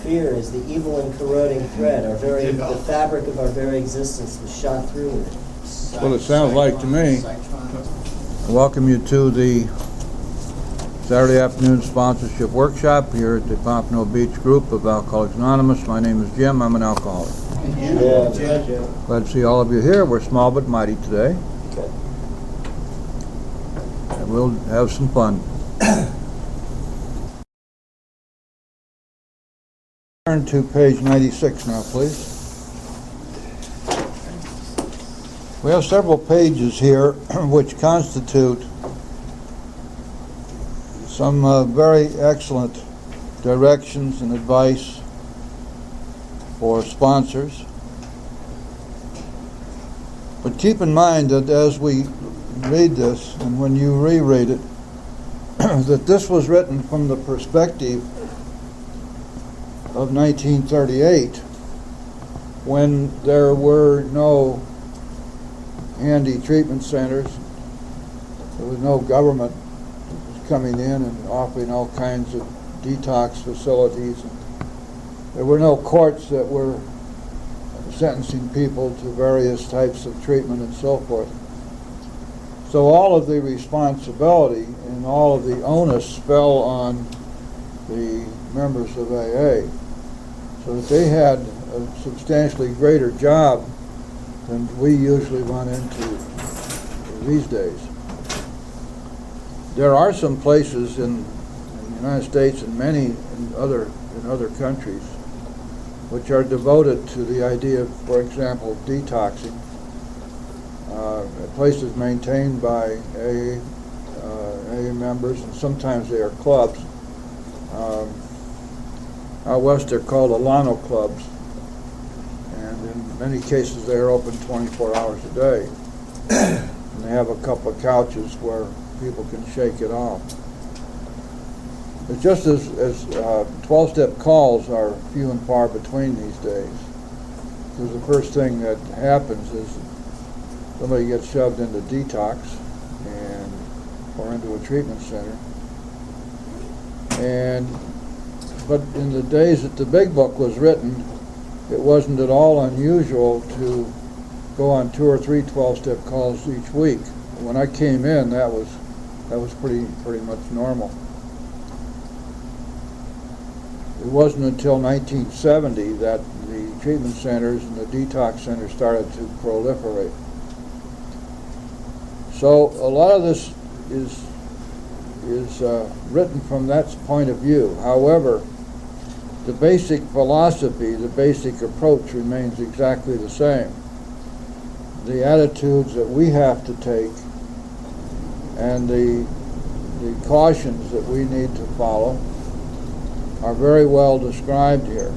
fear is the evil and corroding thread. The fabric of our very existence was shot through with it. That's what it sounds like to me. I welcome you to the Saturday afternoon sponsorship workshop here at the Pompano Beach group of Alcoholics Anonymous. My name is Jim. I'm an alcoholic. Glad to see all of you here. We're small but mighty today. Okay. And we'll have some fun. Turn to page 96 now, please. We have several pages here which constitute some very excellent directions and advice for sponsors. But keep in mind that as we read this, and when you reread it, that this was written from the perspective of 1938, when there were no handy treatment centers, there was no government coming in and offering all kinds of detox facilities. There were no courts that were sentencing people to various types of treatment and so forth. So all of the responsibility and all of the onus fell on the members of AA, so that they had a substantially greater job than we usually run into these days. There are some places in the United States and many in other countries which are devoted to the idea of, for example, detoxing. Places maintained by AA members, and sometimes they are clubs. Out west they're called Alano clubs, and in many cases they are open 24 hours a day. And they have a couple of couches where people can shake it off. It's just as 12-step calls are few and far between these days, because the first thing that happens is somebody gets shoved into detox or into a treatment center. But in the days that the Big Book was written, it wasn't at all unusual to go on 2 or 3 12-step calls each week. When I came in, that was pretty much normal. It wasn't until 1970 that the treatment centers and the detox centers started to proliferate. So a lot of this is written from that point of view. However, the basic philosophy, the basic approach remains exactly the same. The attitudes that we have to take and the cautions that we need to follow are very well described here.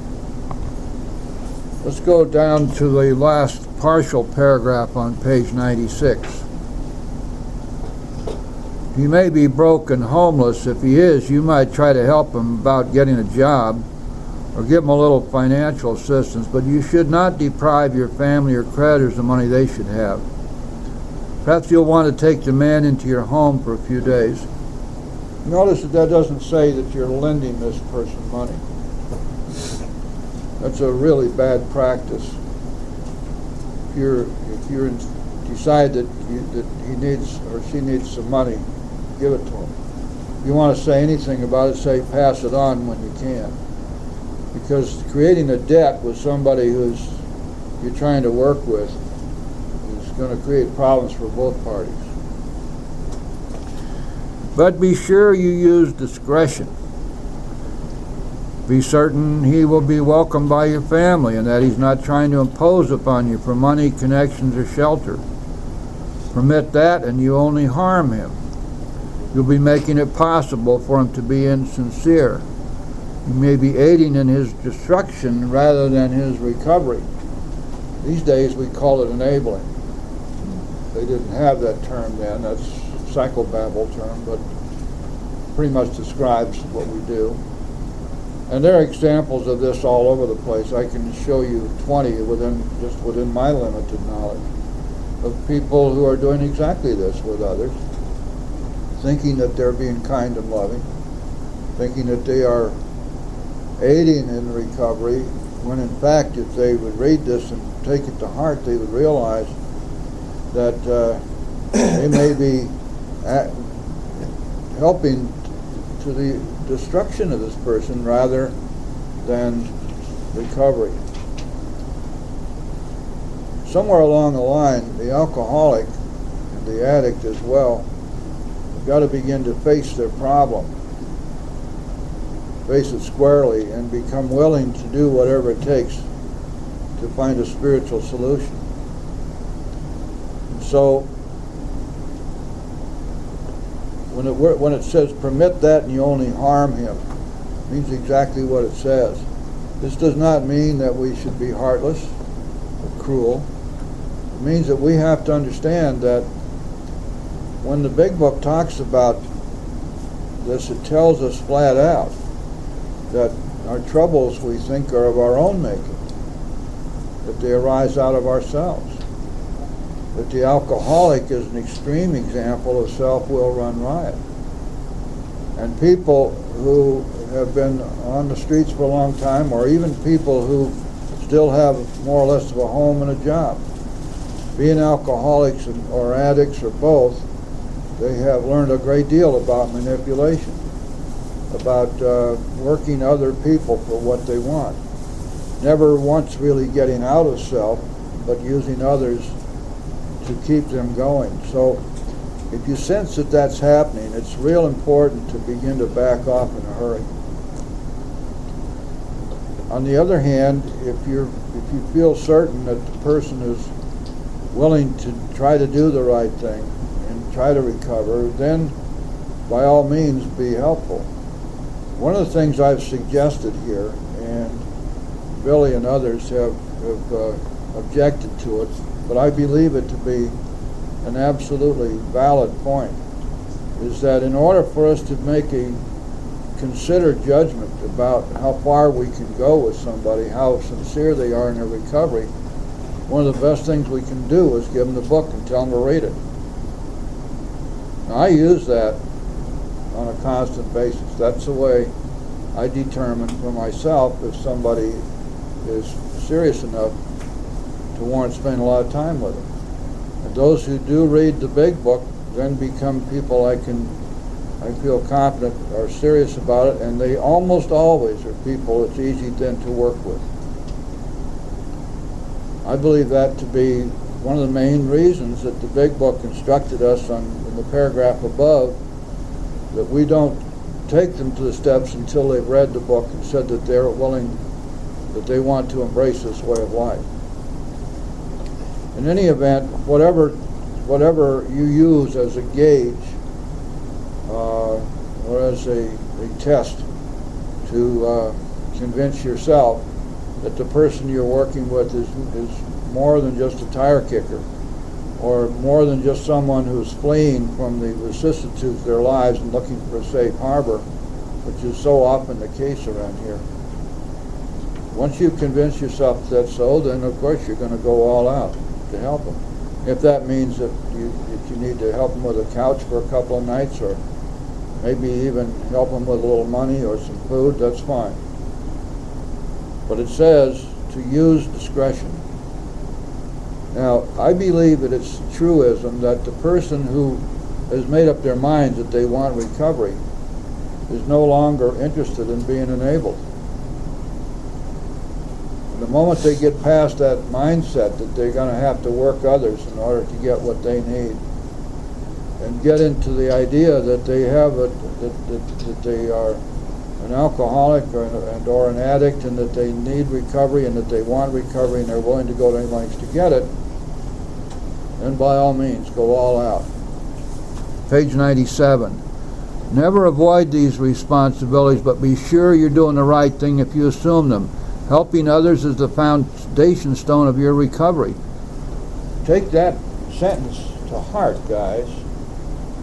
Let's go down to the last partial paragraph on page 96. He may be broke and homeless. If he is, you might try to help him about getting a job or give him a little financial assistance, but you should not deprive your family or creditors the money they should have. Perhaps you'll want to take the man into your home for a few days. Notice that doesn't say that you're lending this person money. That's a really bad practice. If you decide that he needs or she needs some money, give it to him. If you want to say anything about it, say pass it on when you can. Because creating a debt with somebody who's you're trying to work with is going to create problems for both parties. But be sure you use discretion. Be certain he will be welcomed by your family and that he's not trying to impose upon you for money, connections, or shelter. Permit that and you only harm him. You'll be making it possible for him to be insincere. You may be aiding in his destruction rather than his recovery. These days we call it enabling. They didn't have that term then. That's a psychobabble term, but pretty much describes what we do. And there are examples of this all over the place. I can show you 20 within my limited knowledge of people who are doing exactly this with others, thinking that they're being kind and loving, thinking that they are aiding in recovery, when in fact if they would read this and take it to heart, they would realize that they may be helping to the destruction of this person rather than recovery. Somewhere along the line, the alcoholic and the addict as well have got to begin to face their problem, face it squarely, and become willing to do whatever it takes to find a spiritual solution. So when it says permit that and you only harm him, it means exactly what it says. This does not mean that we should be heartless or cruel. It means that we have to understand that when the big book talks about this, it tells us flat out that our troubles, we think, are of our own making, that they arise out of ourselves, that the alcoholic is an extreme example of self-will run riot. And people who have been on the streets for a long time, or even people who still have more or less of a home and a job, being alcoholics or addicts or both, they have learned a great deal about manipulation, about working other people for what they want. Never once really getting out of self, but using others to keep them going. So if you sense that that's happening, it's real important to begin to back off in a hurry. On the other hand, if you feel certain that the person is willing to try to do the right thing and try to recover, then by all means be helpful. One of the things I've suggested here, and Billy and others have objected to it, but I believe it to be an absolutely valid point, is that in order for us to make a considered judgment about how far we can go with somebody, how sincere they are in their recovery, one of the best things we can do is give them the book and tell them to read it. Now, I use that on a constant basis. That's the way I determine for myself if somebody is serious enough to warrant spending a lot of time with them. And those who do read the big book then become people I feel confident are serious about it, and they almost always are people it's easy then to work with. I believe that to be one of the main reasons that the big book instructed us in the paragraph above, that we don't take them to the steps until they've read the book and said that they're willing, that they want to embrace this way of life. In any event, whatever you use as a gauge or as a test to convince yourself that the person you're working with is more than just a tire kicker, or more than just someone who's fleeing from the vicissitudes of their lives and looking for a safe harbor, which is so often the case around here. Once you convince yourself that's so, then of course you're going to go all out to help them. If that means that you need to help them with a couch for a couple of nights, or maybe even help them with a little money or some food, that's fine. But it says to use discretion. Now, I believe that it's a truism that the person who has made up their minds that they want recovery is no longer interested in being enabled. The moment they get past that mindset that they're going to have to work others in order to get what they need, and get into the idea that they have that they are an alcoholic or an addict, and that they need recovery and that they want recovery and they're willing to go to any lengths to get it, then by all means go all out. Page 97. Never avoid these responsibilities, but be sure you're doing the right thing if you assume them. Helping others is the foundation stone of your recovery. Take that sentence to heart, guys.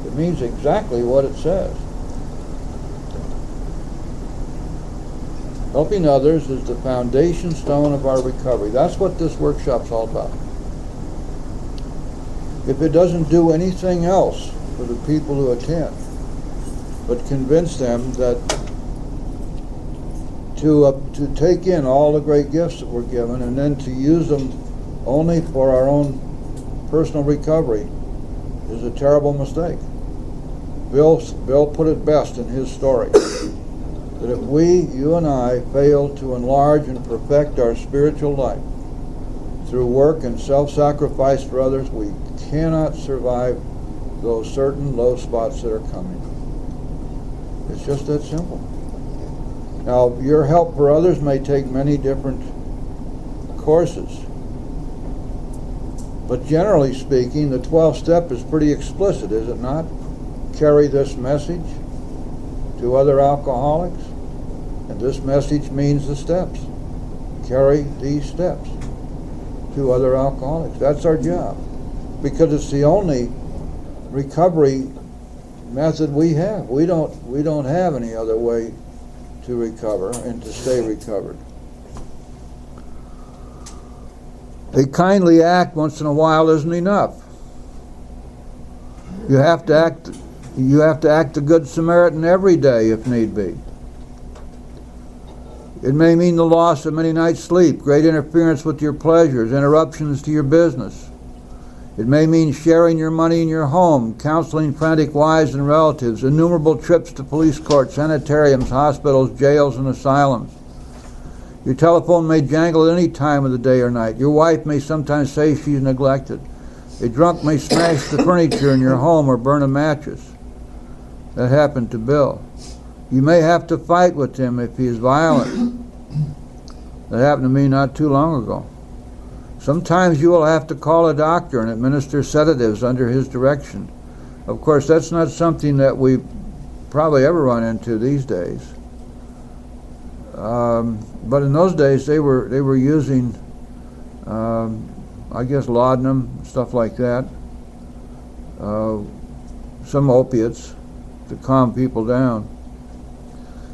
It means exactly what it says. Helping others is the foundation stone of our recovery. That's what this workshop's all about. If it doesn't do anything else for the people who attend, but convince them that to take in all the great gifts that we're given and then to use them only for our own personal recovery is a terrible mistake. Bill put it best in his story, that if we, you and I, fail to enlarge and perfect our spiritual life through work and self-sacrifice for others, we cannot survive those certain low spots that are coming. It's just that simple. Now, your help for others may take many different courses. But generally speaking, the 12th step is pretty explicit, is it not? Carry this message to other alcoholics. And this message means the steps. Carry these steps to other alcoholics. That's our job. Because it's the only recovery method we have. We don't have any other way to recover and to stay recovered. A kindly act once in a while isn't enough. You have to act the Good Samaritan every day if need be. It may mean the loss of many nights' sleep, great interference with your pleasures, interruptions to your business. It may mean sharing your money in your home, counseling frantic wives and relatives, innumerable trips to police courts, sanitariums, hospitals, jails, and asylums. Your telephone may jangle at any time of the day or night. Your wife may sometimes say she's neglected. A drunk may smash the furniture in your home or burn a mattress. That happened to Bill. You may have to fight with him if he is violent. That happened to me not too long ago. Sometimes you will have to call a doctor and administer sedatives under his direction. Of course, that's not something that we probably ever run into these days. But in those days, they were using, I guess, laudanum, stuff like that, some opiates to calm people down.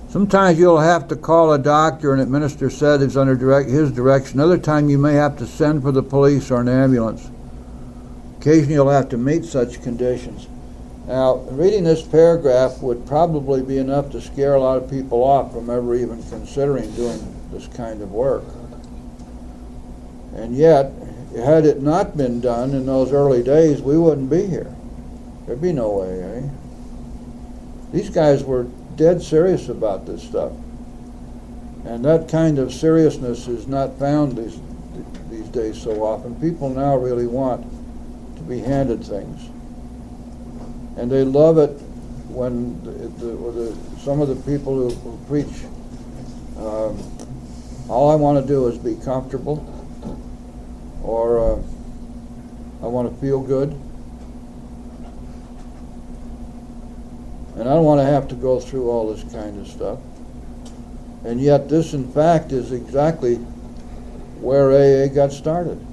Sometimes you'll have to call a doctor and administer sedatives under his direction. Other time you may have to send for the police or an ambulance. Occasionally you'll have to meet such conditions. Now, reading this paragraph would probably be enough to scare a lot of people off from ever even considering doing this kind of work. And yet, had it not been done in those early days, we wouldn't be here. There'd be no AA. These guys were dead serious about this stuff. And that kind of seriousness is not found these days so often. People now really want to be handed things. And they love it when some of the people who preach, all I want to do is be comfortable, or I want to feel good, and I don't want to have to go through all this kind of stuff. And yet this, in fact, is exactly where AA got started.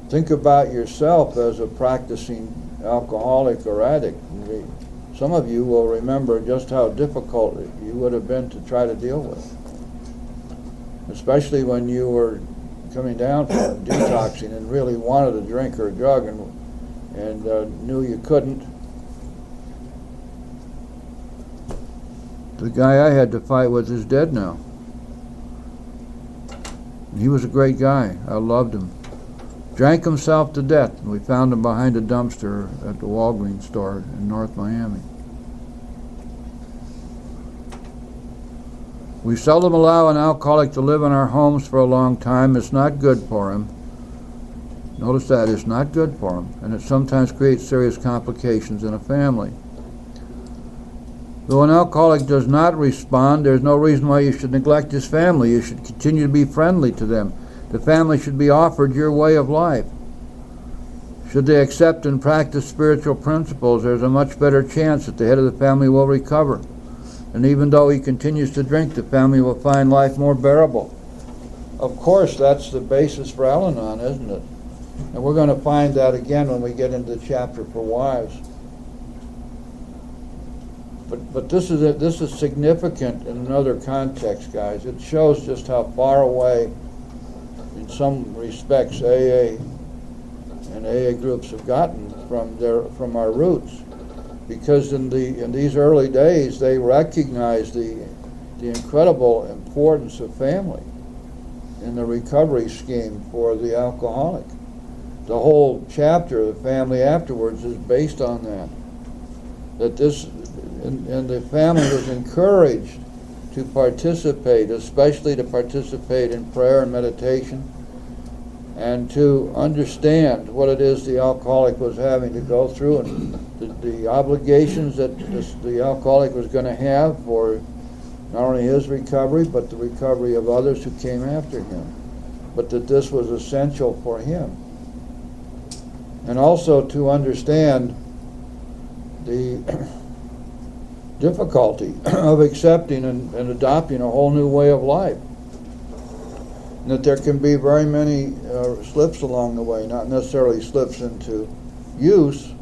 Think about yourself as a practicing alcoholic or addict. Some of you will remember just how difficult you would have been to try to deal with, especially when you were coming down from detoxing and really wanted a drink or a drug and knew you couldn't. The guy I had to fight with is dead now. He was a great guy. I loved him. Drank himself to death, and we found him behind a dumpster at the Walgreens store in North Miami. We seldom allow an alcoholic to live in our homes for a long time. It's not good for him. Notice that, it's not good for him, and it sometimes creates serious complications in a family. Though an alcoholic does not respond, there's no reason why you should neglect his family. You should continue to be friendly to them. The family should be offered your way of life. Should they accept and practice spiritual principles, there's a much better chance that the head of the family will recover. And even though he continues to drink, the family will find life more bearable. Of course, that's the basis for Al-Anon, isn't it? And we're going to find that again when we get into the chapter for wives. But this is significant in another context, guys. It shows just how far away, in some respects, AA and AA groups have gotten from our roots, because in these early days they recognized the incredible importance of family in the recovery scheme for the alcoholic. The whole chapter, The Family Afterwards, is based on that. That this, and the family was encouraged to participate, especially to participate in prayer and meditation, and to understand what it is the alcoholic was having to go through, and the obligations that the alcoholic was going to have for not only his recovery, but the recovery of others who came after him. But that this was essential for him. And also to understand the difficulty of accepting and adopting a whole new way of life. And that there can be very many slips along the way, not necessarily slips into use,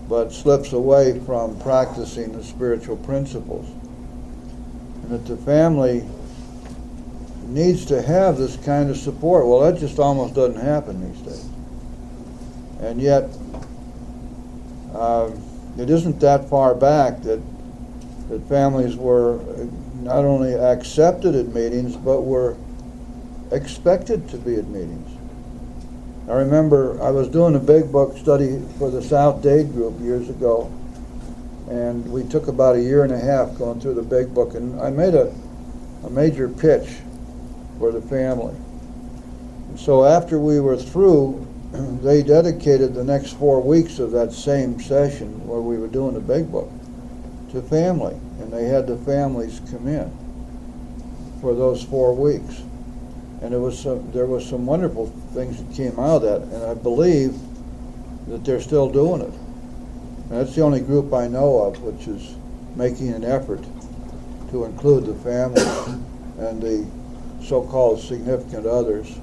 but slips away from practicing the spiritual principles. And that the family needs to have this kind of support. Well, that just almost doesn't happen these days. And yet, it isn't that far back that families were not only accepted at meetings, but were expected to be at meetings. I remember I was doing a big book study for the South Dade group years ago, and we took about a year and a half going through the big book, and I made a major pitch for the family. And so after we were through, they dedicated the next 4 weeks of that same session where we were doing the big book to family, and they had the families come in for those 4 weeks. And there was some wonderful things that came out of that, and I believe that they're still doing it. And that's the only group I know of which is making an effort to include the family and the so-called significant others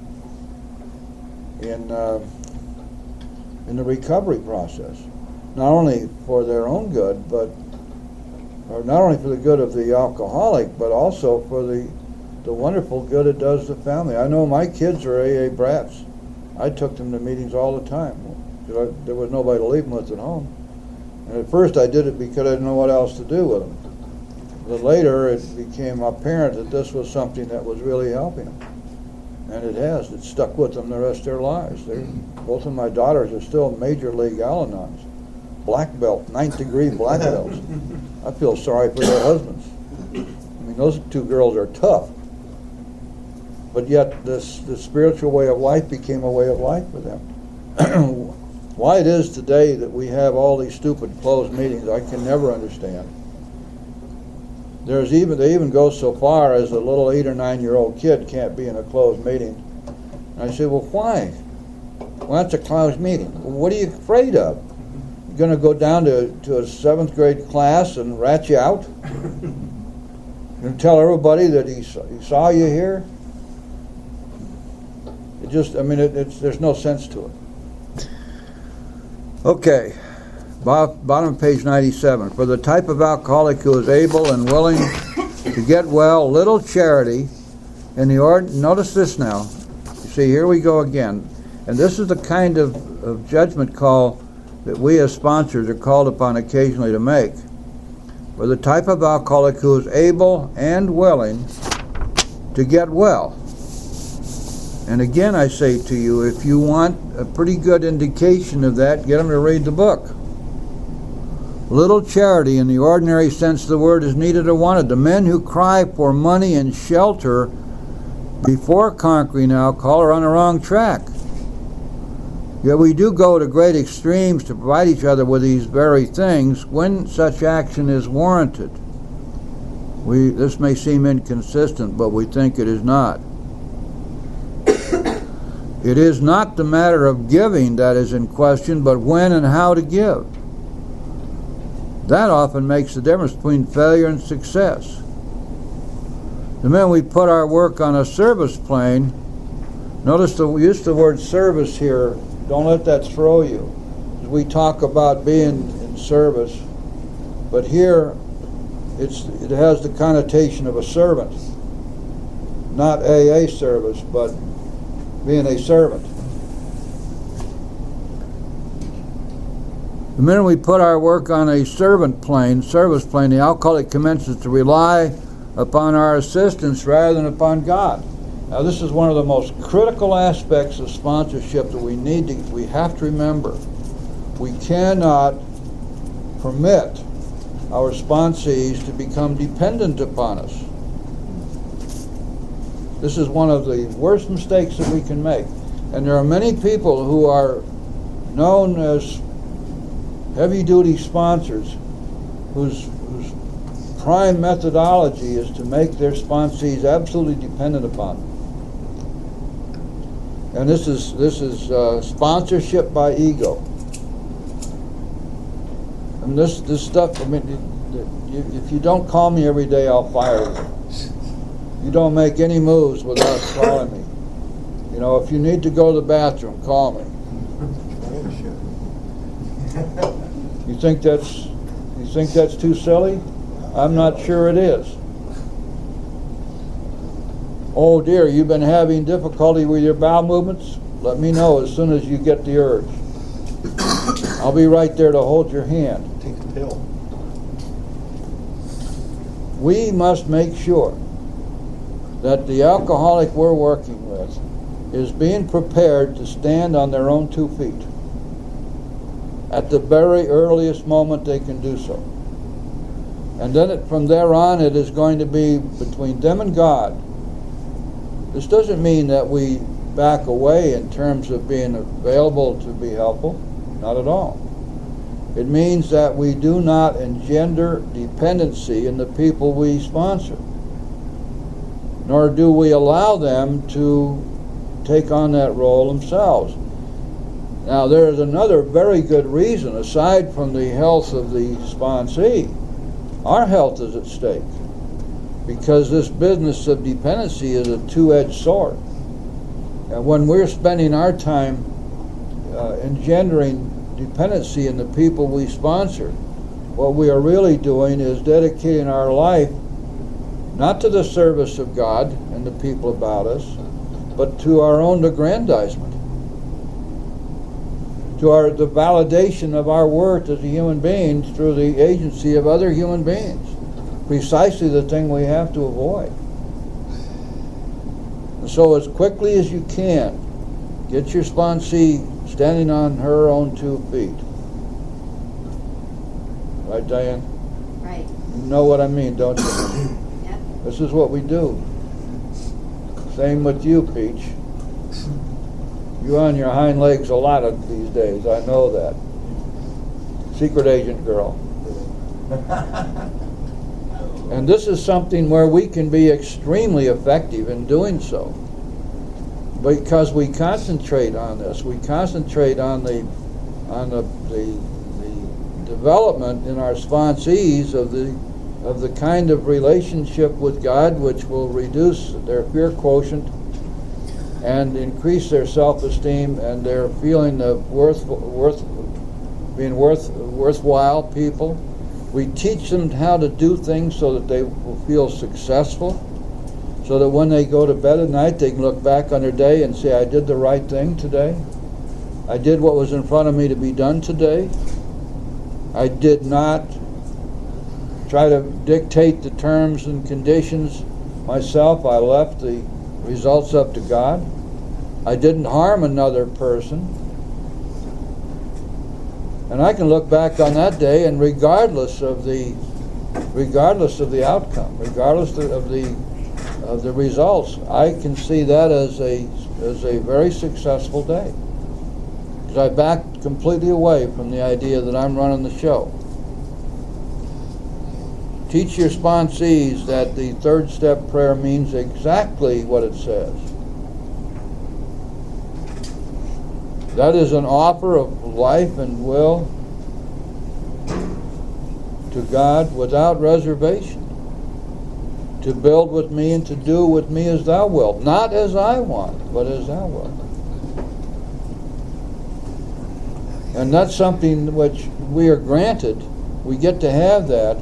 in the recovery process, not only for their own good, but or not only for the good of the alcoholic, but also for the wonderful good it does the family. I know my kids are AA brats. I took them to meetings all the time. There was nobody to leave them with at home. And at first I did it because I didn't know what else to do with them. But later it became apparent that this was something that was really helping them. And it has. It's stuck with them the rest of their lives. Both of my daughters are still Major League Al-Anons. Black belt, 9th degree black belts. I feel sorry for their husbands. I mean, those two girls are tough. But yet the spiritual way of life became a way of life for them. Why it is today that we have all these stupid closed meetings, I can never understand. They even go so far as a little 8 or 9-year-old kid can't be in a closed meeting. And I say, well, why? Well, that's a closed meeting. Well, what are you afraid of? You're going to go down to a 7th grade class and rat you out? And tell everybody that he saw you here? It just, I mean, there's no sense to it. Okay, bottom of page 97. For the type of alcoholic who is able and willing to get well, little charity in the notice this now. You see, here we go again. And this is the kind of judgment call that we as sponsors are called upon occasionally to make. For the type of alcoholic who is able and willing to get well. And again, I say to you, if you want a pretty good indication of that, get them to read the book. Little charity in the ordinary sense of the word is needed or wanted. The men who cry for money and shelter before conquering alcohol are on the wrong track. Yet we do go to great extremes to provide each other with these very things when such action is warranted. This may seem inconsistent, but we think it is not. It is not the matter of giving that is in question, but when and how to give. That often makes the difference between failure and success. The minute we put our work on a service plane, notice the use of the word service here. Don't let that throw you. We talk about being in service, but here it has the connotation of a servant. Not AA service, but being a servant. The minute we put our work on a service plane, the alcoholic commences to rely upon our assistance rather than upon God. Now, this is one of the most critical aspects of sponsorship that we have to remember. We cannot permit our sponsees to become dependent upon us. This is one of the worst mistakes that we can make. And there are many people who are known as heavy-duty sponsors whose prime methodology is to make their sponsees absolutely dependent upon them. And this is sponsorship by ego. And this stuff, I mean, if you don't call me every day, I'll fire you. You don't make any moves without calling me. You know, if you need to go to the bathroom, call me. You think that's too silly? I'm not sure it is. Oh dear, you've been having difficulty with your bowel movements? Let me know as soon as you get the urge. I'll be right there to hold your hand. Take the pill. We must make sure that the alcoholic we're working with is being prepared to stand on their own 2 feet at the very earliest moment they can do so. And then from there on, it is going to be between them and God. This doesn't mean that we back away in terms of being available to be helpful. Not at all. It means that we do not engender dependency in the people we sponsor, nor do we allow them to take on that role themselves. Now, there is another very good reason, aside from the health of the sponsee. Our health is at stake, because this business of dependency is a two-edged sword. And when we're spending our time engendering dependency in the people we sponsor, what we are really doing is dedicating our life not to the service of God and the people about us, but to our own aggrandizement, to the validation of our worth as a human being through the agency of other human beings. Precisely the thing we have to avoid. And so as quickly as you can, get your sponsee standing on her own 2 feet. Right, Diane? Right. You know what I mean, don't you? Yep. This is what we do. Same with you, Peach. You're on your hind legs a lot of these days, I know that. Secret agent girl. And this is something where we can be extremely effective in doing so, because we concentrate on this. We concentrate on the development in our sponsees of the kind of relationship with God which will reduce their fear quotient and increase their self-esteem and their feeling of being worthwhile people. We teach them how to do things so that they will feel successful, so that when they go to bed at night they can look back on their day and say, I did the right thing today. I did what was in front of me to be done today. I did not try to dictate the terms and conditions myself. I left the results up to God. I didn't harm another person. And I can look back on that day, and regardless of the outcome, regardless of the results, I can see that as a very successful day, because I backed completely away from the idea that I'm running the show. Teach your sponsees that the third step prayer means exactly what it says. That is an offer of life and will to God without reservation, to build with me and to do with me as thou wilt, not as I want, but as thou wilt. And that's something which we are granted. We get to have that,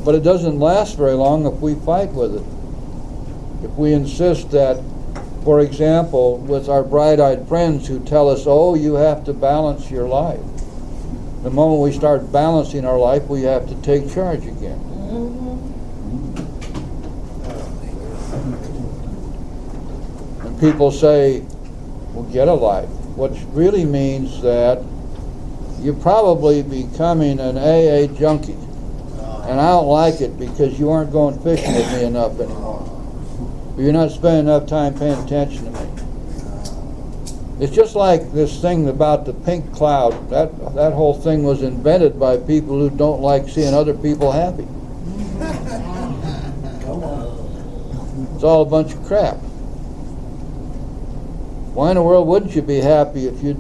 but it doesn't last very long if we fight with it. If we insist that, for example, with our bright-eyed friends who tell us, oh, you have to balance your life. The moment we start balancing our life, we have to take charge again. people say, well, get a life, which really means that you're probably becoming an AA junkie. And I don't like it because you aren't going fishing with me enough anymore. You're not spending enough time paying attention to me. It's just like this thing about the pink cloud. That whole thing was invented by people who don't like seeing other people happy. It's all a bunch of crap. Why in the world wouldn't you be happy if you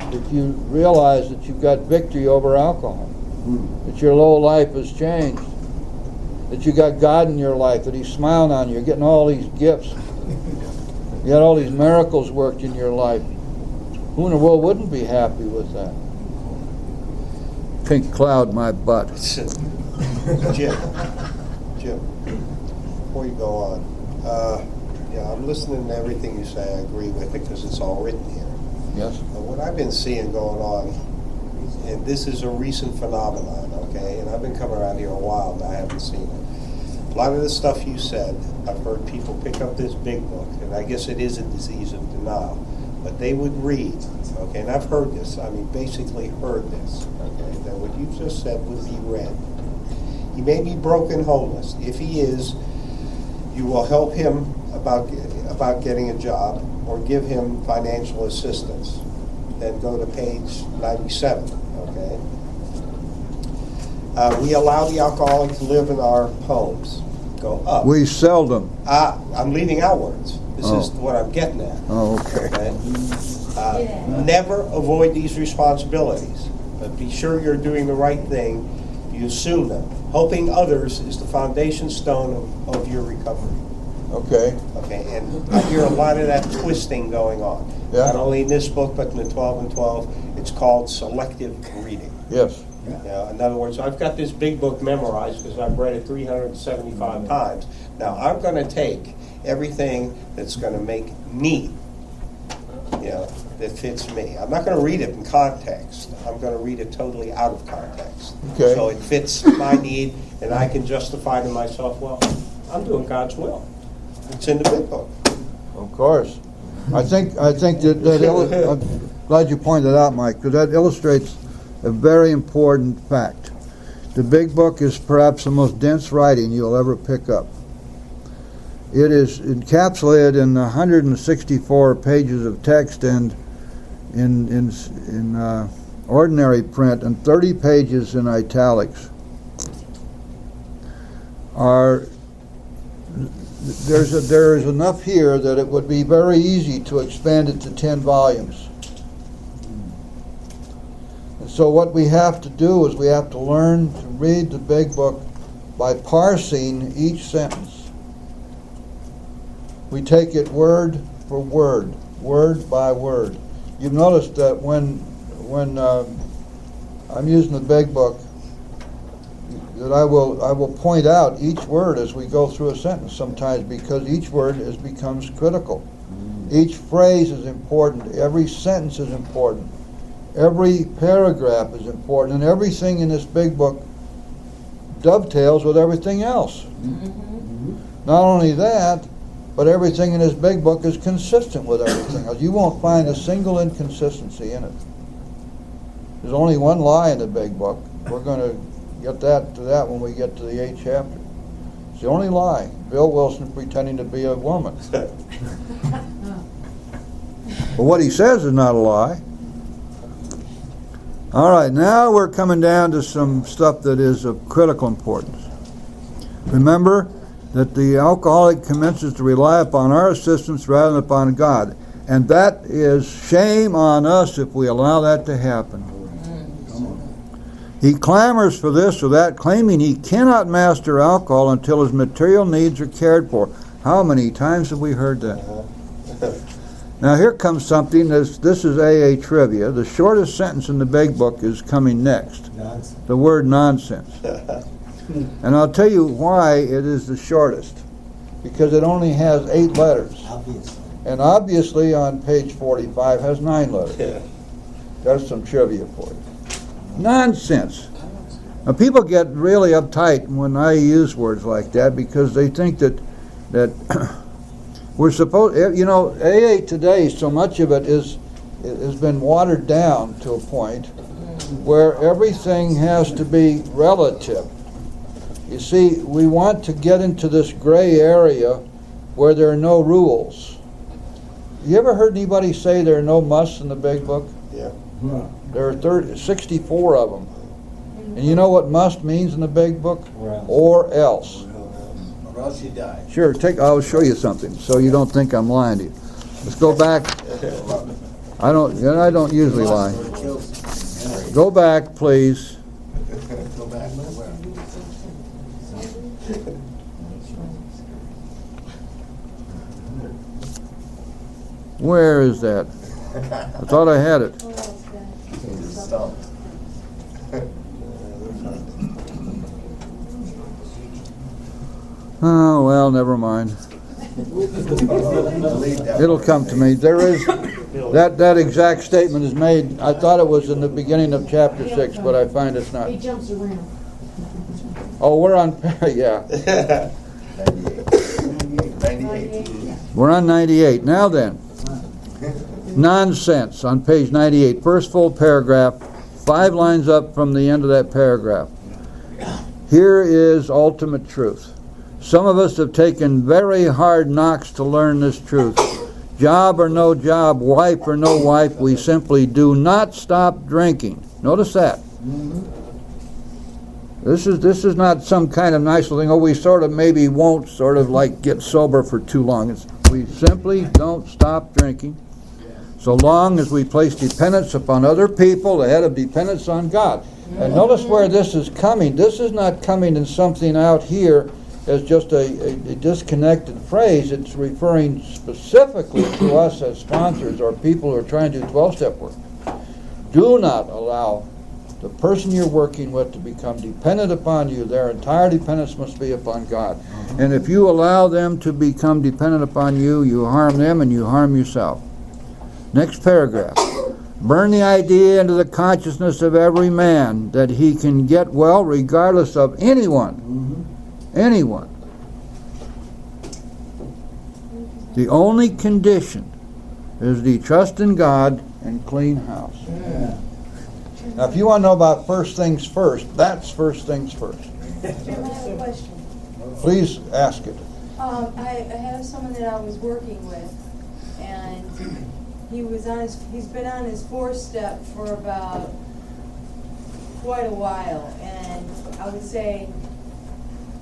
realize that you've got victory over alcohol, that your low life has changed, that you got God in your life, that He's smiling on you, you're getting all these gifts, you got all these miracles worked in your life. Who in the world wouldn't be happy with that? Pink cloud my butt. Jim, before you go on, yeah, I'm listening to everything you say. I agree with it because it's all written here. Yes. But what I've been seeing going on, and this is a recent phenomenon, okay, and I've been coming around here a while and I haven't seen it. A lot of the stuff you said, I've heard people pick up this big book, and I guess it is a disease of denial, but they would read, okay, and I've heard this, I mean basically heard this, okay, that what you just said would be read. He may be broken, homeless. If he is, you will help him about getting a job or give him financial assistance. Then go to page 97, okay? We allow the alcoholic to live in our homes. Go up. We seldom. I'm leading outwards. This is what I'm getting at. Oh, okay. Never avoid these responsibilities, but be sure you're doing the right thing. You assume them. Helping others is the foundation stone of your recovery. Okay. Okay, and I hear a lot of that twisting going on. Yeah. Not only in this book, but in the 12 and 12. It's called selective reading. Yes. In other words, I've got this big book memorized because I've read it 375 times. Now, I'm going to take everything that's going to make me, that fits me. I'm not going to read it in context. I'm going to read it totally out of context. Okay. So it fits my need, and I can justify to myself, well, I'm doing God's will. It's in the big book. Of course. I think that I'm glad you pointed out, Mike, because that illustrates a very important fact. The big book is perhaps the most dense writing you'll ever pick up. It is encapsulated in 164 pages of text and in ordinary print and 30 pages in italics. There is enough here that it would be very easy to expand it to 10 volumes. And so what we have to do is we have to learn to read the big book by parsing each sentence. We take it word for word by word. You've noticed that when I'm using the big book, that I will point out each word as we go through a sentence sometimes, because each word becomes critical. Each phrase is important. Every sentence is important. Every paragraph is important, and everything in this big book dovetails with everything else. Not only that, but everything in this big book is consistent with everything else. You won't find a single inconsistency in it. There's only one lie in the big book. We're going to get to that when we get to the 8th chapter. It's the only lie. Bill Wilson pretending to be a woman. But what he says is not a lie. All right, now we're coming down to some stuff that is of critical importance. Remember that the alcoholic commences to rely upon our assistance rather than upon God. And that is shame on us if we allow that to happen. He clamors for this or that, claiming he cannot master alcohol until his material needs are cared for. How many times have we heard that? Now here comes something, this is AA trivia. The shortest sentence in the big book is coming next. Nonsense. The word nonsense. And I'll tell you why it is the shortest. Because it only has 8 letters. Obviously. And obviously on page 45 has 9 letters. Yeah. There's some trivia for you. Nonsense. Now people get really uptight when I use words like that because they think that We're supposed, you know, AA today, so much of it has been watered down to a point where everything has to be relative. You see, we want to get into this gray area where there are no rules. You ever heard anybody say there are no musts in the big book? Yeah. There are 64 of them. And you know what must means in the big book? Or else. Or else you die. Sure, I'll show you something so you don't think I'm lying to you. Let's go back. I don't usually lie. Go back, please. Go back to where? Where is that? I thought I had it. Stumped. Oh, well, never mind. It'll come to me. There is, that exact statement is made, I thought it was in the beginning of chapter 6, but I find it's not. He jumps around. Oh, we're on, yeah, 98. we're on 98. Now then, nonsense on page 98, first full paragraph, 5 lines up from the end of that paragraph. Here is ultimate truth. Some of us have taken very hard knocks to learn this truth. Job or no job, wife or no wife, we simply do not stop drinking. Notice that. This is not some kind of nice little thing. Oh, we sort of maybe won't sort of like get sober for too long. We simply don't stop drinking so long as we place dependence upon other people ahead of dependence on God. And notice where this is coming. This is not coming in something out here as just a disconnected phrase. It's referring specifically to us as sponsors or people who are trying to do 12-step work. Do not allow the person you're working with to become dependent upon you. Their entire dependence must be upon God. And if you allow them to become dependent upon you, you harm them and you harm yourself. Next paragraph. Burn the idea into the consciousness of every man that he can get well regardless of anyone. Anyone. The only condition is the trust in God and clean house. Now, if you want to know about first things first, that's first things first. Jim, I have a question. Please ask it. I have someone that I was working with, and he's been on his 4th step for about quite a while, and I would say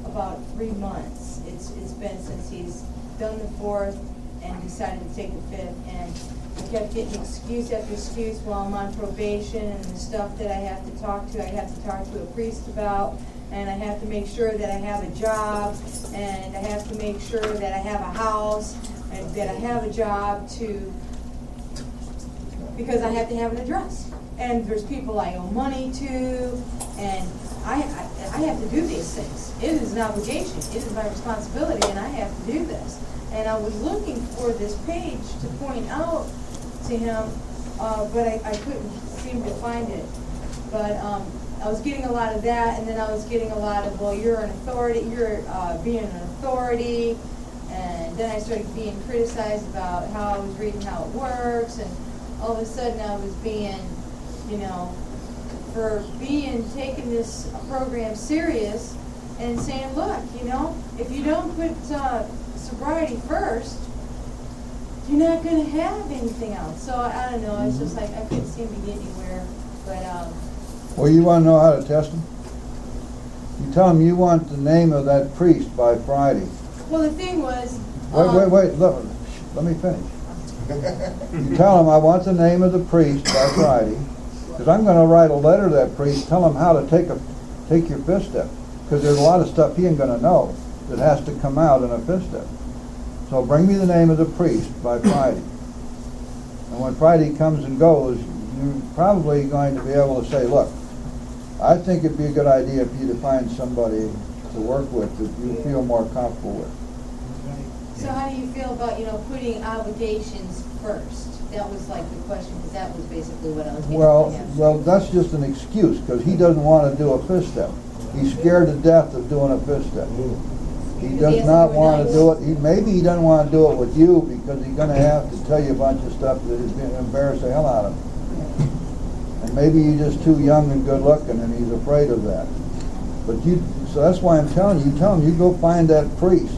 about 3 months. It's been since he's done the 4th and decided to take the 5th, and I kept getting excuse after excuse while I'm on probation, and the stuff that I have to talk to a priest about, and I have to make sure that I have a job, and I have to make sure that I have a house, and that I have a job because I have to have an address. And there's people I owe money to, and I have to do these things. It is an obligation. It is my responsibility, and I have to do this. And I was looking for this page to point out to him, but I couldn't seem to find it. But I was getting a lot of that, and then I was getting a lot of, well, you're an authority, you're being an authority, and then I started being criticized about how I was reading how it works, and all of a sudden I was being, for taking this program serious and saying, look, if you don't put sobriety first, you're not going to have anything else. So I don't know, it's just like I couldn't seem to get anywhere. But Well, you want to know how to test them? You tell them you want the name of that priest by Friday. well, the thing was, Wait, let me finish. You tell them I want the name of the priest by Friday, because I'm going to write a letter to that priest, tell him how to take your 5th step, because there's a lot of stuff he ain't going to know that has to come out in a 5th step. So bring me the name of the priest by Friday. And when Friday comes and goes, you're probably going to be able to say, look, I think it'd be a good idea for you to find somebody to work with that you feel more comfortable with. so how do you feel about, putting obligations first? That was like the question, because that was basically what I was getting at. Well, that's just an excuse, because he doesn't want to do a 5th step. He's scared to death of doing a 5th step. He Because does has not do a want to nice- do it. Maybe he doesn't want to do it with you because he's going to have to tell you a bunch of stuff that is going to embarrass the hell out of him. And maybe you're just too young and good looking and he's afraid of that. But so that's why I'm telling you, tell him you go find that priest,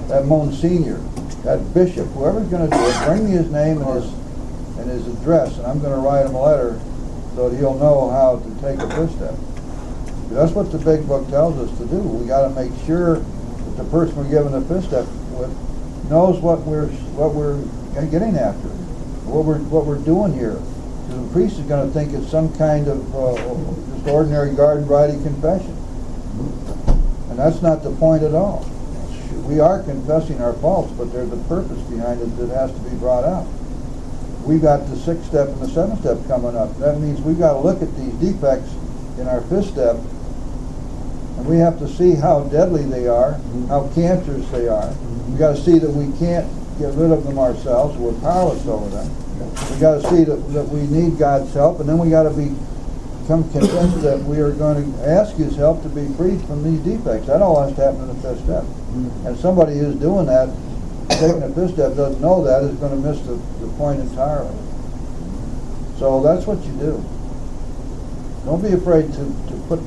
that Monsignor, that bishop, whoever's going to do it, bring me his name and his address, and I'm going to write him a letter so that he'll know how to take a first step. That's what the big book tells us to do. We got to make sure that the person we're giving the fifth step with knows what we're getting after, what we're doing here. Because the priest is going to think it's some kind of just ordinary garden variety confession, and that's not the point at all. We are confessing our faults, but there's a purpose behind it that has to be brought out. We've got the sixth step and the seventh step coming up. That means we've got to look at these defects in our fifth step, and we have to see how deadly they are, how cancerous they are. We've got to see that we can't get rid of them ourselves. We're powerless over them. We've got to see that we need God's help, and then we got to become convinced that we are going to ask His help to be freed from these defects. That all has to happen in the fifth step. And somebody who's doing that, taking a fifth step, doesn't know that, is going to miss the point entirely. So that's what you do. Don't be afraid to put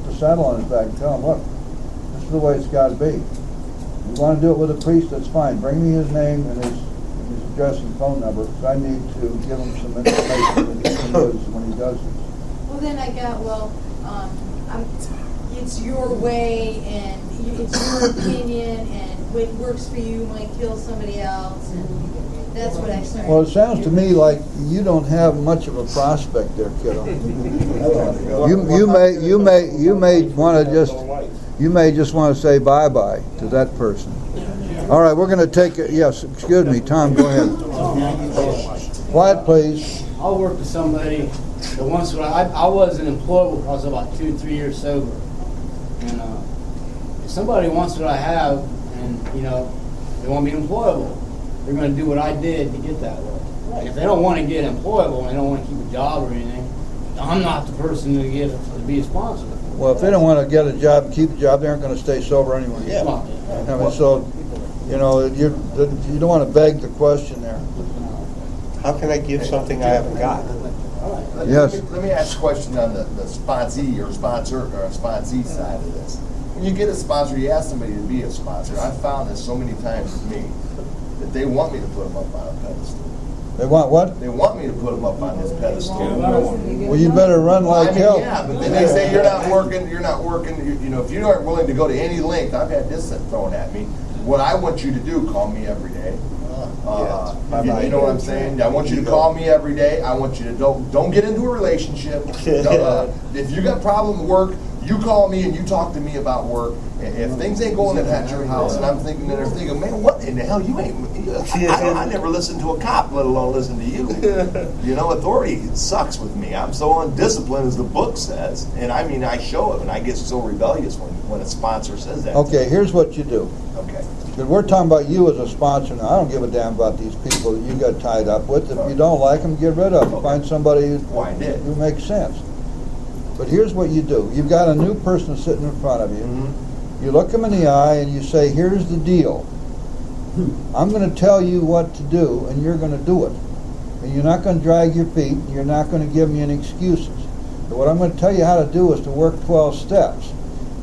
the saddle on his back and tell him, look, this is the way it's got to be. You want to do it with a priest, that's fine. Bring me his name and his address and phone number, because I need to give him some information that he knows when he does this. Well, then I got, it's your way, and it's your opinion, and what works for you might kill somebody else, and that's what I started. Well, it sounds to me like you don't have much of a prospect there, kiddo. You may want to just want to say bye-bye to that person. All right, we're going to take it. Yes, excuse me, Tom, go ahead. Quiet, please. I'll work with somebody that wants what I wasn't employable because I was about 2 or 3 years sober. And if somebody wants what I have and, they want me employable, they're going to do what I did to get that way. And if they don't want to get employable and they don't want to keep a job or anything, I'm not the person to be a sponsor. Well, if they don't want to get a job, keep a job, they aren't going to stay sober anyway. Yeah. I mean, so, you don't want to beg the question there. How can I give something I haven't got? Yes. Let me ask a question on the sponsee or sponsor or sponsee side of this. When you get a sponsor, you ask somebody to be a sponsor. I've found this so many times with me that they want me to put them up on a pedestal. They want what? They want me to put them up on this pedestal. Well, you better run like hell. Yeah, but then they say you're not working. If you aren't willing to go to any length, I've had this thrown at me. What I want you to do, call me every day. You know what I'm saying? I want you to call me every day. I want you to don't get into a relationship. If you got a problem with work, you call me and you talk to me about work. If things ain't going at your house, and I'm thinking that they're thinking, man, what in the hell? You ain't. I never listened to a cop, let alone listen to you. Authority sucks with me. I'm so undisciplined, as the book says, and I show it, and I get so rebellious when a sponsor says that. Okay, here's what you do. Okay. Because we're talking about you as a sponsor now. I don't give a damn about these people that you got tied up with. If you don't like them, get rid of them. Find somebody who makes sense. But here's what you do. You've got a new person sitting in front of you. Mm-hmm. You look them in the eye and you say, here's the deal. I'm going to tell you what to do, and you're going to do it. And you're not going to drag your feet, and you're not going to give me any excuses. But what I'm going to tell you how to do is to work 12 steps.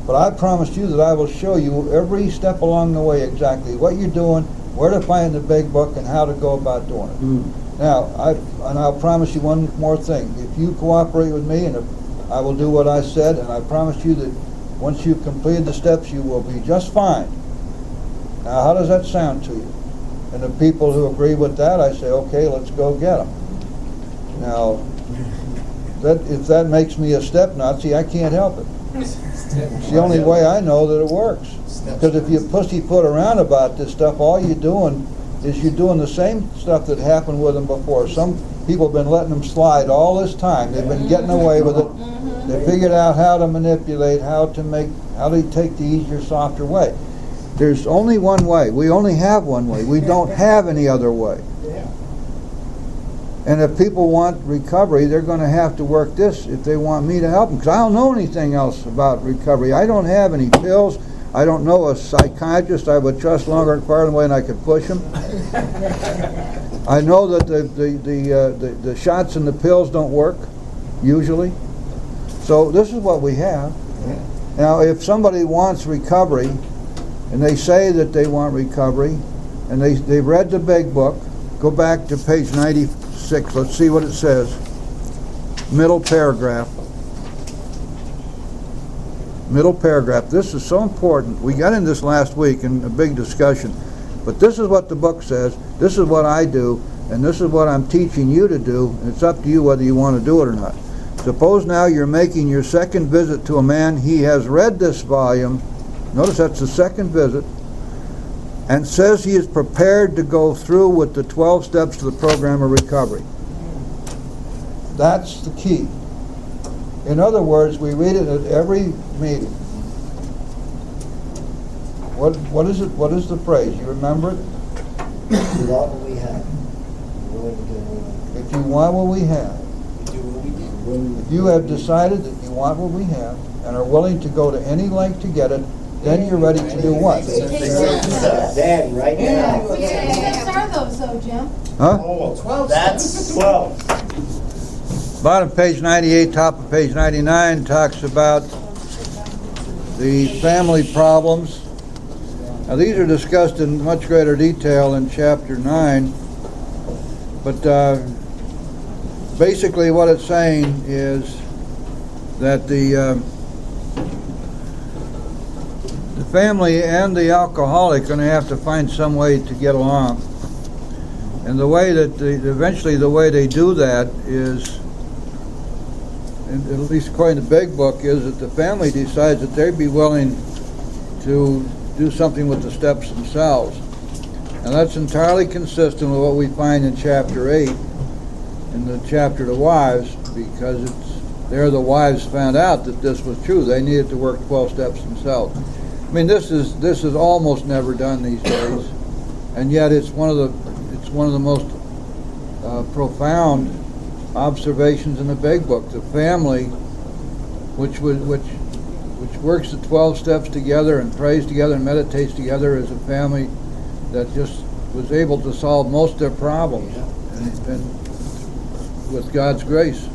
But I promise you that I will show you every step along the way exactly what you're doing, where to find the big book, and how to go about doing it. Now, I'll promise you one more thing. If you cooperate with me, and I will do what I said, and I promise you that once you've completed the steps, you will be just fine. Now, how does that sound to you? And the people who agree with that, I say, okay, let's go get them. Now, if that makes me a step Nazi, I can't help it. It's the only way I know that it works. Because if you pussyfoot around about this stuff, all you're doing is you're doing the same stuff that happened with them before. Some people have been letting them slide all this time. They've been getting away with it. They figured out how to manipulate, how to take the easier, softer way. There's only one way. We only have one way. We don't have any other way. And if people want recovery, they're going to have to work this if they want me to help them. Because I don't know anything else about recovery. I don't have any pills. I don't know a psychiatrist I would trust longer and farther away than I could push him. I know that the shots and the pills don't work, usually. So this is what we have. Now, if somebody wants recovery, and they say that they want recovery, and they've read the big book, go back to page 96. Let's see what it says. Middle paragraph. Middle paragraph. This is so important. We got in this last week in a big discussion. But this is what the book says. This is what I do. And this is what I'm teaching you to do. And it's up to you whether you want to do it or not. Suppose now you're making your second visit to a man. He has read this volume. Notice that's the second visit. And says he is prepared to go through with the 12 steps to the program of recovery. That's the key. In other words, we read it at every meeting. What is it? What is the phrase? You remember it? We want what we have. We're willing to do what we If you want what we have, do what we do. if you have decided that you want what we have and are willing to go to any length to get it, then you're ready to do what? Then, right now. Which steps are those though, Jim? Huh? 12. That's 12. Bottom page 98, top of page 99 talks about the family problems. Now these are discussed in much greater detail in chapter 9, but basically what it's saying is that the family and the alcoholic are going to have to find some way to get along. And the way that eventually the way they do that is, at least according to the big book, is that the family decides that they'd be willing to do something with the steps themselves. And that's entirely consistent with what we find in chapter 8, in the chapter to wives, because there the wives found out that this was true. They needed to work 12 steps themselves. I mean, this is almost never done these days, and yet it's one of the most profound observations in the big book. The family, which works the 12 steps together and prays together and meditates together, is a family that just was able to solve most of their problems, and with God's grace.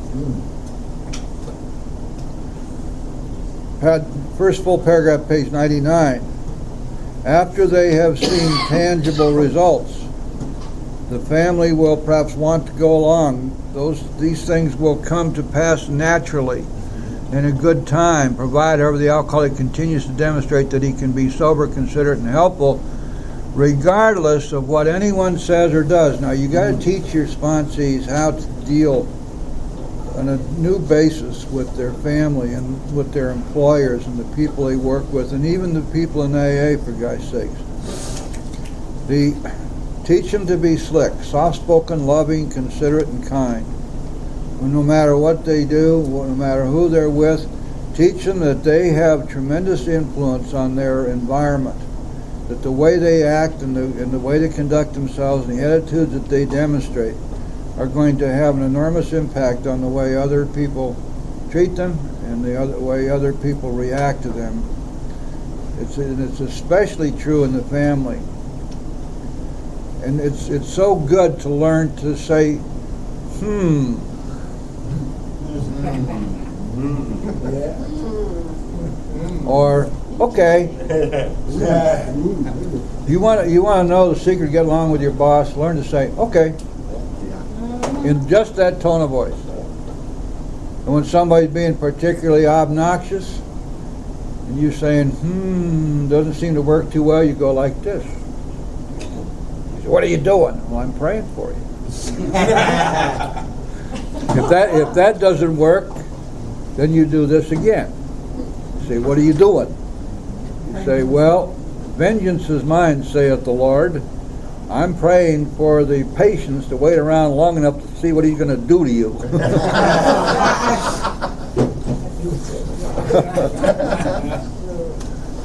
First full paragraph, page 99. After they have seen tangible results, the family will perhaps want to go along. These things will come to pass naturally in a good time, provided, however, the alcoholic continues to demonstrate that he can be sober, considerate, and helpful, regardless of what anyone says or does. Now, you got to teach your sponsees how to deal on a new basis with their family and with their employers and the people they work with, and even the people in AA, for God's sakes. Teach them to be slick, soft-spoken, loving, considerate, and kind. No matter what they do, no matter who they're with, teach them that they have tremendous influence on their environment, that the way they act and the way they conduct themselves and the attitudes that they demonstrate are going to have an enormous impact on the way other people treat them and the way other people react to them. It's especially true in the family. And it's so good to learn to say, or okay. You want to know the secret to get along with your boss? Learn to say okay, in just that tone of voice. And when somebody's being particularly obnoxious, and you're saying, doesn't seem to work too well, you go like this. You say, what are you doing? Well, I'm praying for you. If that doesn't work, then you do this again. You say, what are you doing? You say, well, vengeance is mine, saith the Lord. I'm praying for the patience to wait around long enough to see what he's going to do to you.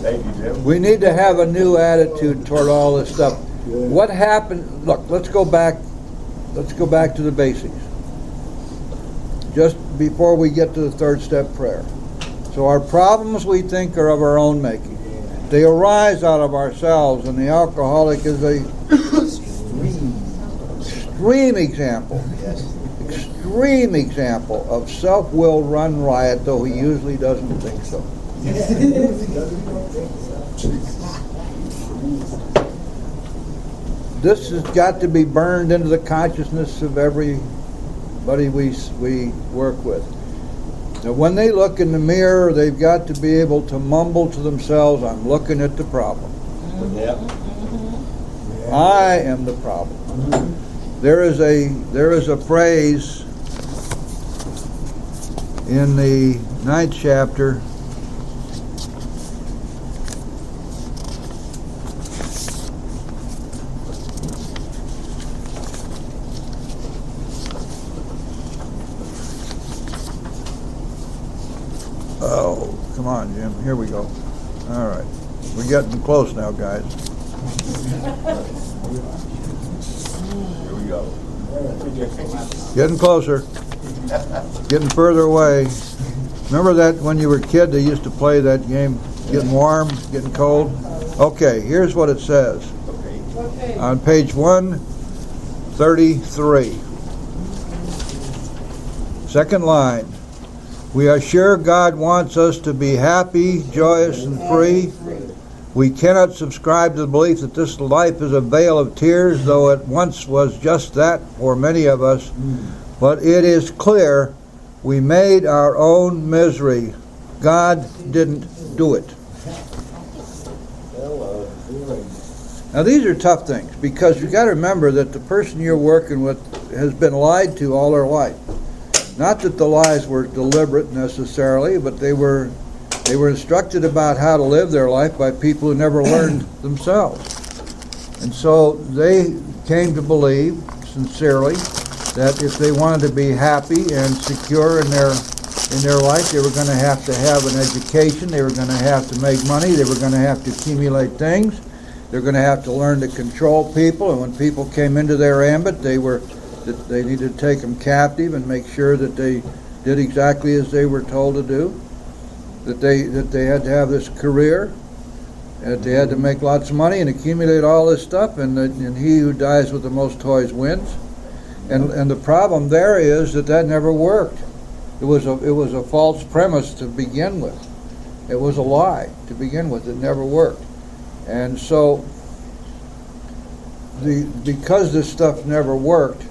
Thank you, Jim. We need to have a new attitude toward all this stuff. What happened? Look, let's go back to the basics. Just before we get to the third step prayer. So our problems we think are of our own making. They arise out of ourselves, and the alcoholic is a extreme example. Extreme example of self-will run riot, though he usually doesn't think so. This has got to be burned into the consciousness of everybody we work with. Now, when they look in the mirror, they've got to be able to mumble to themselves, "I'm looking at the problem. Yeah. I am the problem." There is a phrase in the 9th chapter. Oh, come on, Jim. Here we go. All right. We're getting close now, guys. Here we go. Getting closer. Getting further away. Remember that when you were a kid, they used to play that game, getting warm, getting cold? Okay, here's what it says. Okay. On page 133. Second line. We are sure God wants us to be happy, joyous, and free. We cannot subscribe to the belief that this life is a vale of tears, though it once was just that for many of us. But it is clear we made our own misery. God didn't do it. Now these are tough things, because you've got to remember that the person you're working with has been lied to all their life. Not that the lies were deliberate necessarily, but they were instructed about how to live their life by people who never learned themselves. And so they came to believe sincerely that if they wanted to be happy and secure in their life, they were going to have an education, they were going to have to make money, they were going to have to accumulate things, they're going to have to learn to control people, and when people came into their ambit, they needed to take them captive and make sure that they did exactly as they were told to do, that they had to have this career, that they had to make lots of money and accumulate all this stuff, and he who dies with the most toys wins. And the problem there is that never worked. It was a false premise to begin with. It was a lie to begin with. It never worked. And so because this stuff never worked,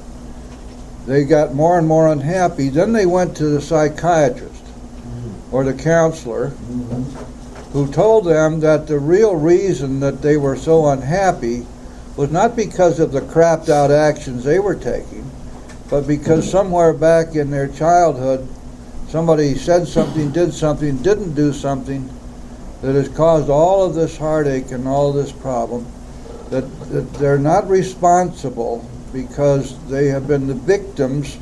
they got more and more unhappy. Then they went to the psychiatrist or the counselor, who told them that the real reason that they were so unhappy was not because of the crapped out actions they were taking, but because somewhere back in their childhood somebody said something, did something, didn't do something that has caused all of this heartache and all of this problem, that they're not responsible because they have been the victims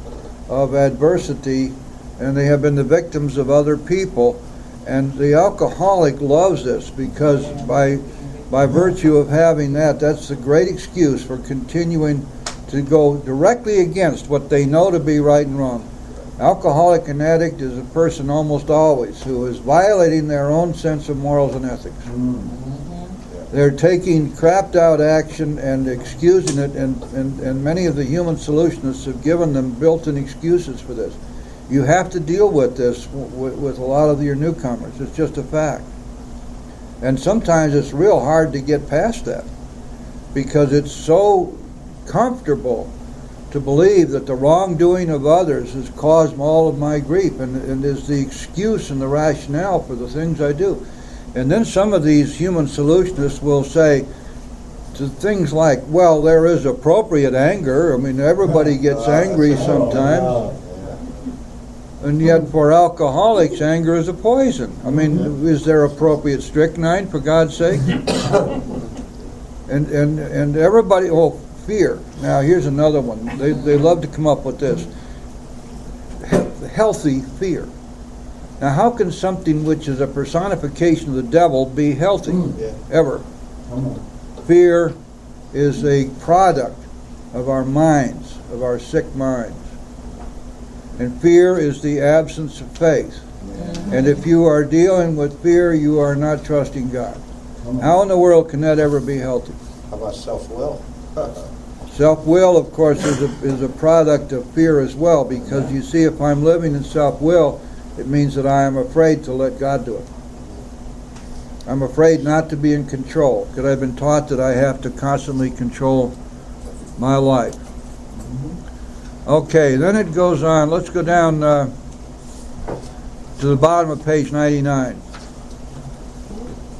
of adversity and they have been the victims of other people. And the alcoholic loves this, because by virtue of having that's a great excuse for continuing to go directly against what they know to be right and wrong. Alcoholic and addict is a person almost always who is violating their own sense of morals and ethics. They're taking crapped out action and excusing it, and many of the human solutionists have given them built-in excuses for this. You have to deal with this with a lot of your newcomers. It's just a fact. And sometimes it's real hard to get past that, because it's so comfortable to believe that the wrongdoing of others has caused all of my grief and is the excuse and the rationale for the things I do. And then some of these human solutionists will say to things like, well, there is appropriate anger. I mean, everybody gets angry sometimes. And yet for alcoholics, anger is a poison. I mean, is there appropriate strychnine, for God's sake? And everybody, fear. Now here's another one. They love to come up with this. Healthy fear. Now how can something which is a personification of the devil be healthy? Ever? Fear is a product of our minds, of our sick minds. And fear is the absence of faith. And if you are dealing with fear, you are not trusting God. How in the world can that ever be healthy? How about self-will? Self-will, of course, is a product of fear as well, because you see, if I'm living in self-will, it means that I am afraid to let God do it. I'm afraid not to be in control, because I've been taught that I have to constantly control my life. Okay, then it goes on. Let's go down to the bottom of page 99.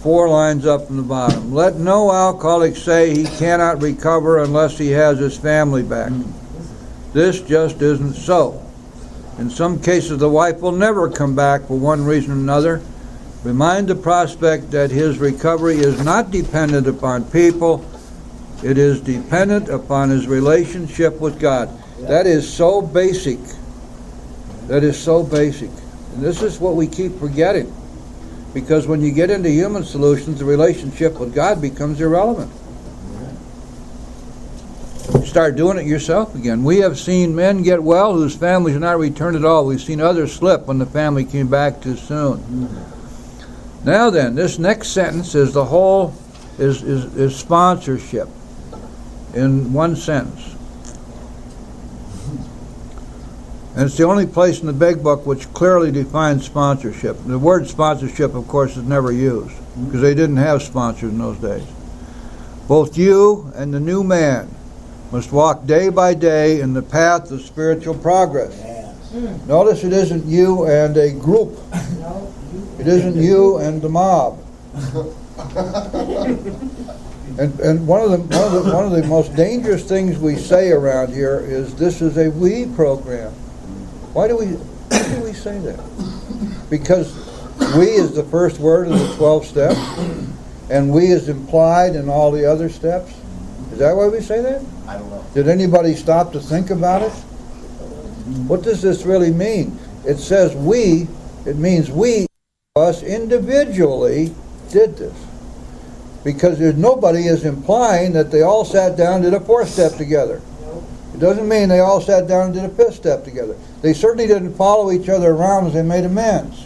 4 lines up from the bottom. Let no alcoholic say he cannot recover unless he has his family back. This just isn't so. In some cases, the wife will never come back for one reason or another. Remind the prospect that his recovery is not dependent upon people. It is dependent upon his relationship with God. That is so basic. That is so basic. And this is what we keep forgetting. Because when you get into human solutions, the relationship with God becomes irrelevant. You start doing it yourself again. We have seen men get well whose families are not returned at all. We've seen others slip when the family came back too soon. Now then, this next sentence is the whole is sponsorship in one sentence. And it's the only place in the big book which clearly defines sponsorship. The word sponsorship, of course, is never used, because they didn't have sponsors in those days. Both you and the new man must walk day by day in the path of spiritual progress. Notice it isn't you and a group. It isn't you and the mob. And one of the most dangerous things we say around here is this is a we program. Why do we say that? Because we is the first word of the 12 steps, and we is implied in all the other steps. Is that why we say that? I don't know. Did anybody stop to think about it? What does this really mean? It says we, it means we, us individually, did this. Because there's nobody is implying that they all sat down and did a 4th step together. It doesn't mean they all sat down and did a 5th step together. They certainly didn't follow each other around as they made amends.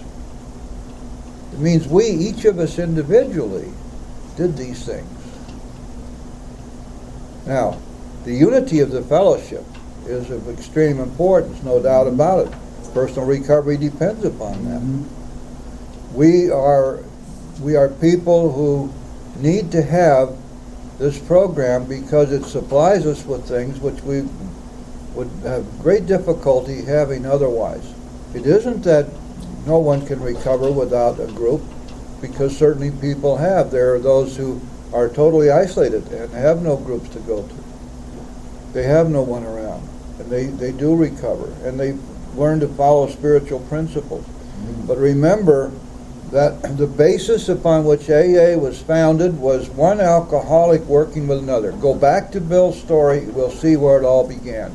It means we, each of us individually, did these things. Now, the unity of the fellowship is of extreme importance, no doubt about it. Personal recovery depends upon that. We are people who need to have this program because it supplies us with things which we would have great difficulty having otherwise. It isn't that no one can recover without a group, because certainly people have. There are those who are totally isolated and have no groups to go to. They have no one around, and they do recover, and they learn to follow spiritual principles. But remember that the basis upon which AA was founded was one alcoholic working with another. Go back to Bill's story, we'll see where it all began.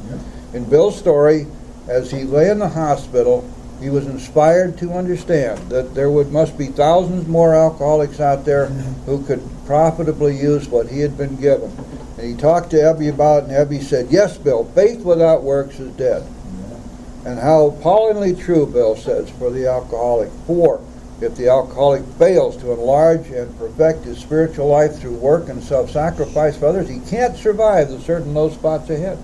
In Bill's story, as he lay in the hospital, he was inspired to understand that there must be thousands more alcoholics out there who could profitably use what he had been given. And he talked to Ebby about it, and Ebby said, "Yes, Bill, faith without works is dead." And how appallingly true, Bill says, for the alcoholic. For if the alcoholic fails to enlarge and perfect his spiritual life through work and self-sacrifice for others, he can't survive the certain low spots ahead.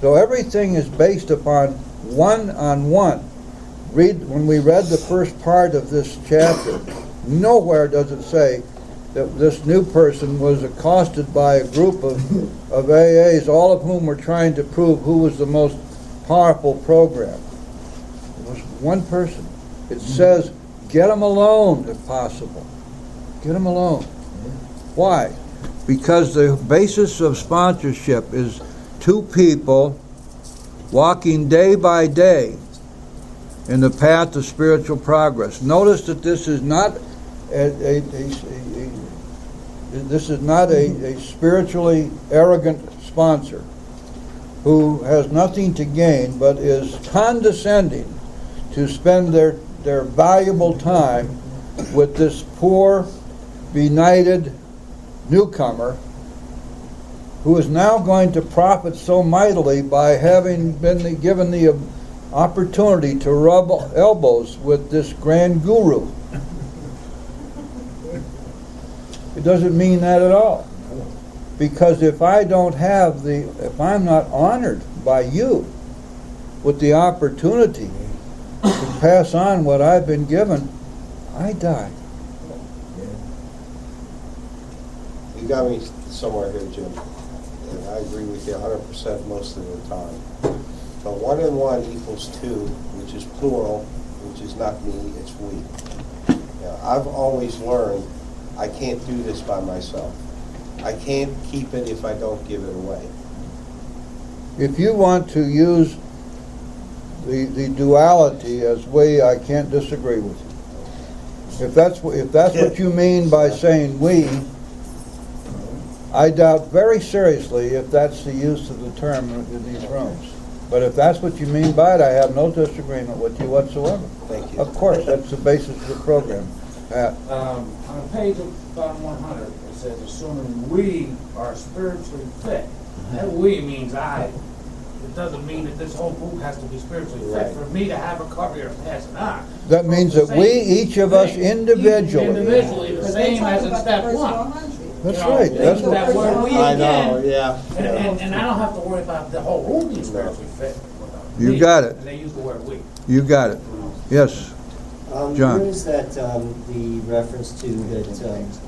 So everything is based upon one-on-one. When we read the first part of this chapter, nowhere does it say that this new person was accosted by a group of AAs, all of whom were trying to prove who was the most powerful program. It was one person. It says, get them alone if possible. Get them alone. Why? Because the basis of sponsorship is two people walking day by day in the path of spiritual progress. Notice that this is not a spiritually arrogant sponsor who has nothing to gain but is condescending to spend their valuable time with this poor, benighted newcomer who is now going to profit so mightily by having been given the opportunity to rub elbows with this grand guru. It doesn't mean that at all. Because if I'm not honored by you with the opportunity to pass on what I've been given, I die. You got me somewhere here, Jim, and I agree with you 100% most of the time. But 1 and 1 equals 2, which is plural, which is not me, it's we. Now, I've always learned I can't do this by myself. I can't keep it if I don't give it away. If you want to use the duality as we, I can't disagree with you. If that's what you mean by saying we, I doubt very seriously if that's the use of the term in these rooms. But if that's what you mean by it, I have no disagreement with you whatsoever. Thank you. Of course, that's the basis of the program. Pat? On page 100, it says, assuming we are spiritually fit. That we means I. It doesn't mean that this whole group has to be spiritually fit Right. for me to have a copy or pass it on. That means that we, each of us individually. Individually, the But they same talk as in about the step first 1. 100. That's You know, right. That's that what, word we I again. know, yeah. And I don't have to worry about the whole room being spiritually fit. You Me. got it. And they use the word we. you got it. Yes. John. Where is that, the reference to that,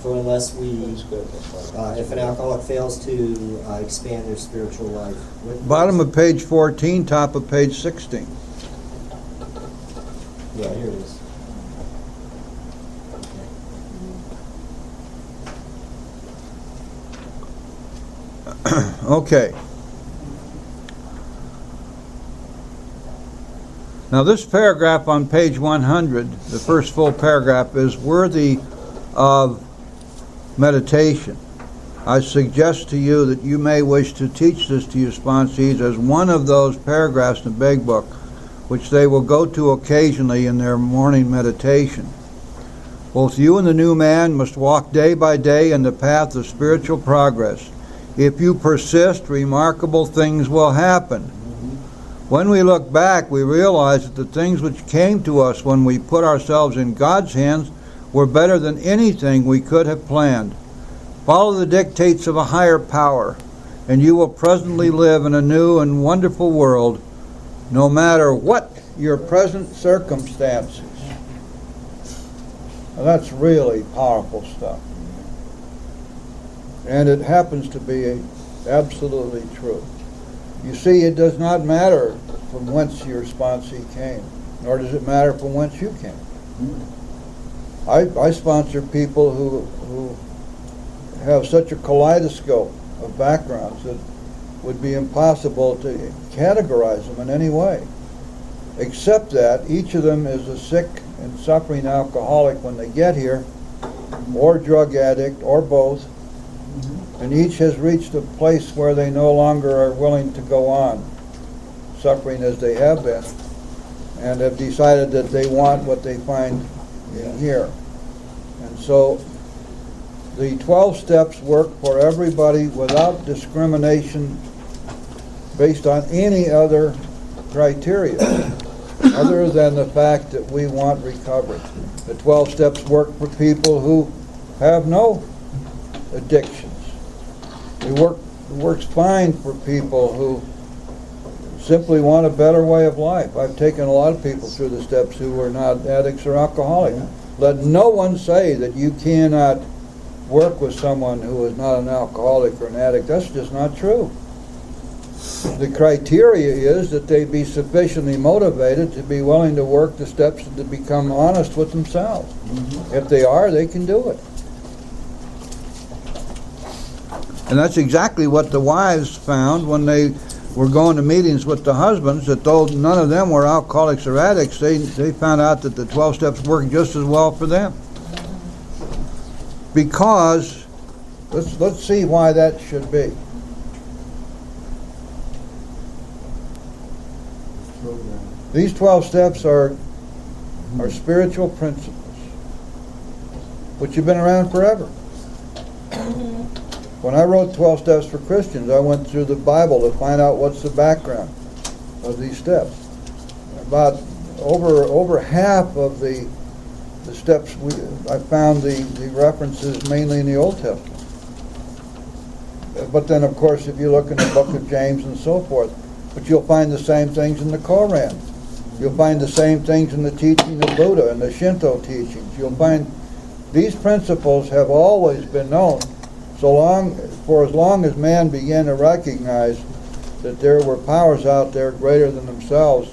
for unless we, That's good. if an alcoholic fails to expand their spiritual life? Bottom of page 14, top of page 16. Yeah, here it is. Okay. Now this paragraph on page 100, the first full paragraph, is worthy of meditation. I suggest to you that you may wish to teach this to your sponsees as one of those paragraphs in the Big Book, which they will go to occasionally in their morning meditation. Both you and the new man must walk day by day in the path of spiritual progress. If you persist, remarkable things will happen. When we look back, we realize that the things which came to us when we put ourselves in God's hands were better than anything we could have planned. Follow the dictates of a higher power, and you will presently live in a new and wonderful world, no matter what your present circumstances. Now, that's really powerful stuff. And it happens to be absolutely true. You see, it does not matter from whence your sponsee came, nor does it matter from whence you came. I sponsor people who have such a kaleidoscope of backgrounds that would be impossible to categorize them in any way, except that each of them is a sick and suffering alcoholic when they get here, or drug addict, or both, and each has reached a place where they no longer are willing to go on suffering as they have been, and have decided that they want what they find in here. And so the 12 steps work for everybody without discrimination based on any other criteria other than the fact that we want recovery. The 12 steps work for people who have no addictions. It works fine for people who simply want a better way of life. I've taken a lot of people through the steps who are not addicts or alcoholics. Let no one say that you cannot work with someone who is not an alcoholic or an addict. That's just not true. The criteria is that they be sufficiently motivated to be willing to work the steps and to become honest with themselves. If they are, they can do it. And that's exactly what the wives found when they were going to meetings with the husbands, that though none of them were alcoholics or addicts, they found out that the 12 steps worked just as well for them. Because, let's see why that should be. These 12 steps are spiritual principles, which have been around forever. When I wrote 12 Steps for Christians, I went through the Bible to find out what's the background of these steps. About over half of the the steps, I found the references mainly in the Old Testament. But then, of course, if you look in the book of James and so forth, but you'll find the same things in the Koran. You'll find the same things in the teaching of Buddha and the Shinto teachings. You'll find these principles have always been known for as long as man began to recognize that there were powers out there greater than themselves,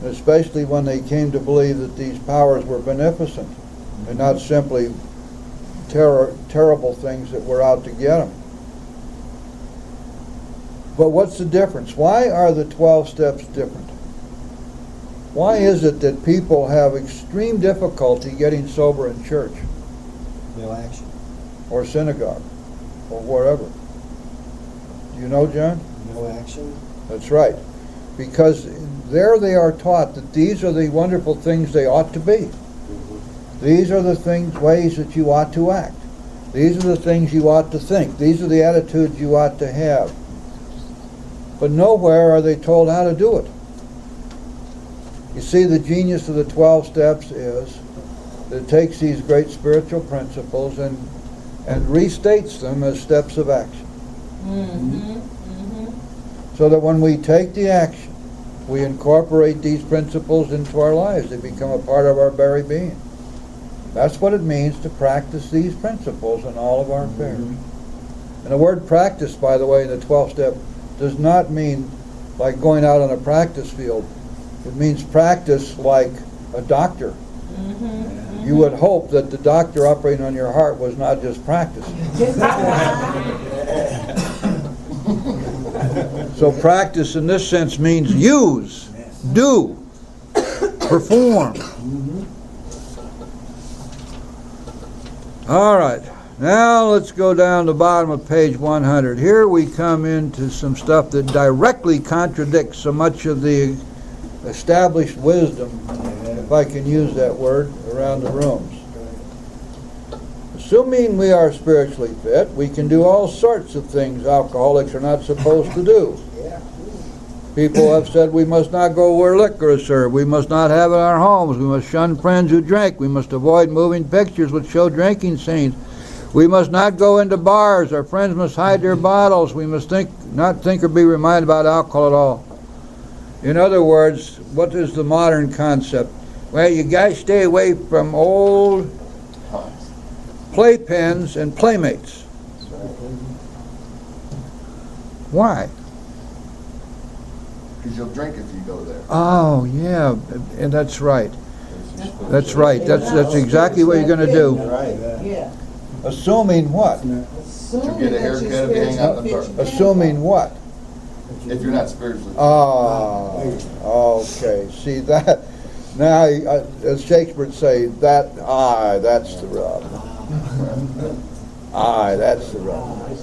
and especially when they came to believe that these powers were beneficent and not simply terrible things that were out to get them. But what's the difference? Why are the 12 steps different? Why is it that people have extreme difficulty getting sober in church No action. or synagogue or wherever? Do you know, John? No action. That's right. Because there they are taught that these are the wonderful things they ought to be. These are the ways that you ought to act. These are the things you ought to think. These are the attitudes you ought to have. But nowhere are they told how to do it. You see, the genius of the 12 steps is that it takes these great spiritual principles and restates them as steps of action. So that when we take the action, we incorporate these principles into our lives. They become a part of our very being. That's what it means to practice these principles in all of our affairs. And the word practice, by the way, in the 12 step, does not mean like going out on a practice field. It means practice like a doctor. You would hope that the doctor operating on your heart was not just practicing. So practice in this sense means use, do, perform. All right. Now let's go down to the bottom of page 100. Here we come into some stuff that directly contradicts so much of the established wisdom, if I can use that word, around the rooms. Assuming we are spiritually fit, we can do all sorts of things alcoholics are not supposed to do. People have said we must not go where liquor is served. We must not have it in our homes. We must shun friends who drink. We must avoid moving pictures which show drinking scenes. We must not go into bars. Our friends must hide their bottles. We must not think or be reminded about alcohol at all. In other words, what is the modern concept? Well, you guys stay away from old playpens and playmates. Why? Because you'll drink if you go there. Oh, yeah, and that's right. That's right. That's exactly what you're going to do. Yeah. Assuming what? To get a haircut if you hang out in the dark. Assuming what? If you're not spiritually. Okay. See that? Now, as Shakespeare would say, that's the rub. That's the rub.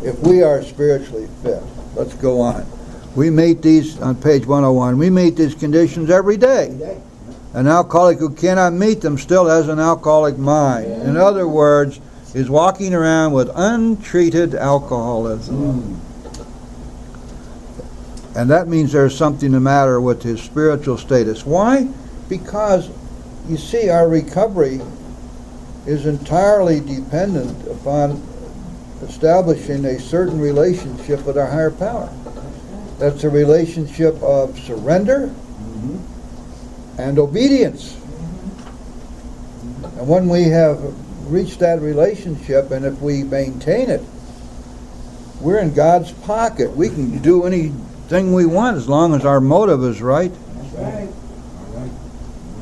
If we are spiritually fit, let's go on. We meet these, on page 101, we meet these conditions every day. An alcoholic who cannot meet them still has an alcoholic mind. In other words, is walking around with untreated alcoholism. And that means there's something the matter with his spiritual status. Why? Because, you see, our recovery is entirely dependent upon establishing a certain relationship with our higher power. That's a relationship of surrender and obedience. And when we have reached that relationship, and if we maintain it, we're in God's pocket. We can do anything we want as long as our motive is right.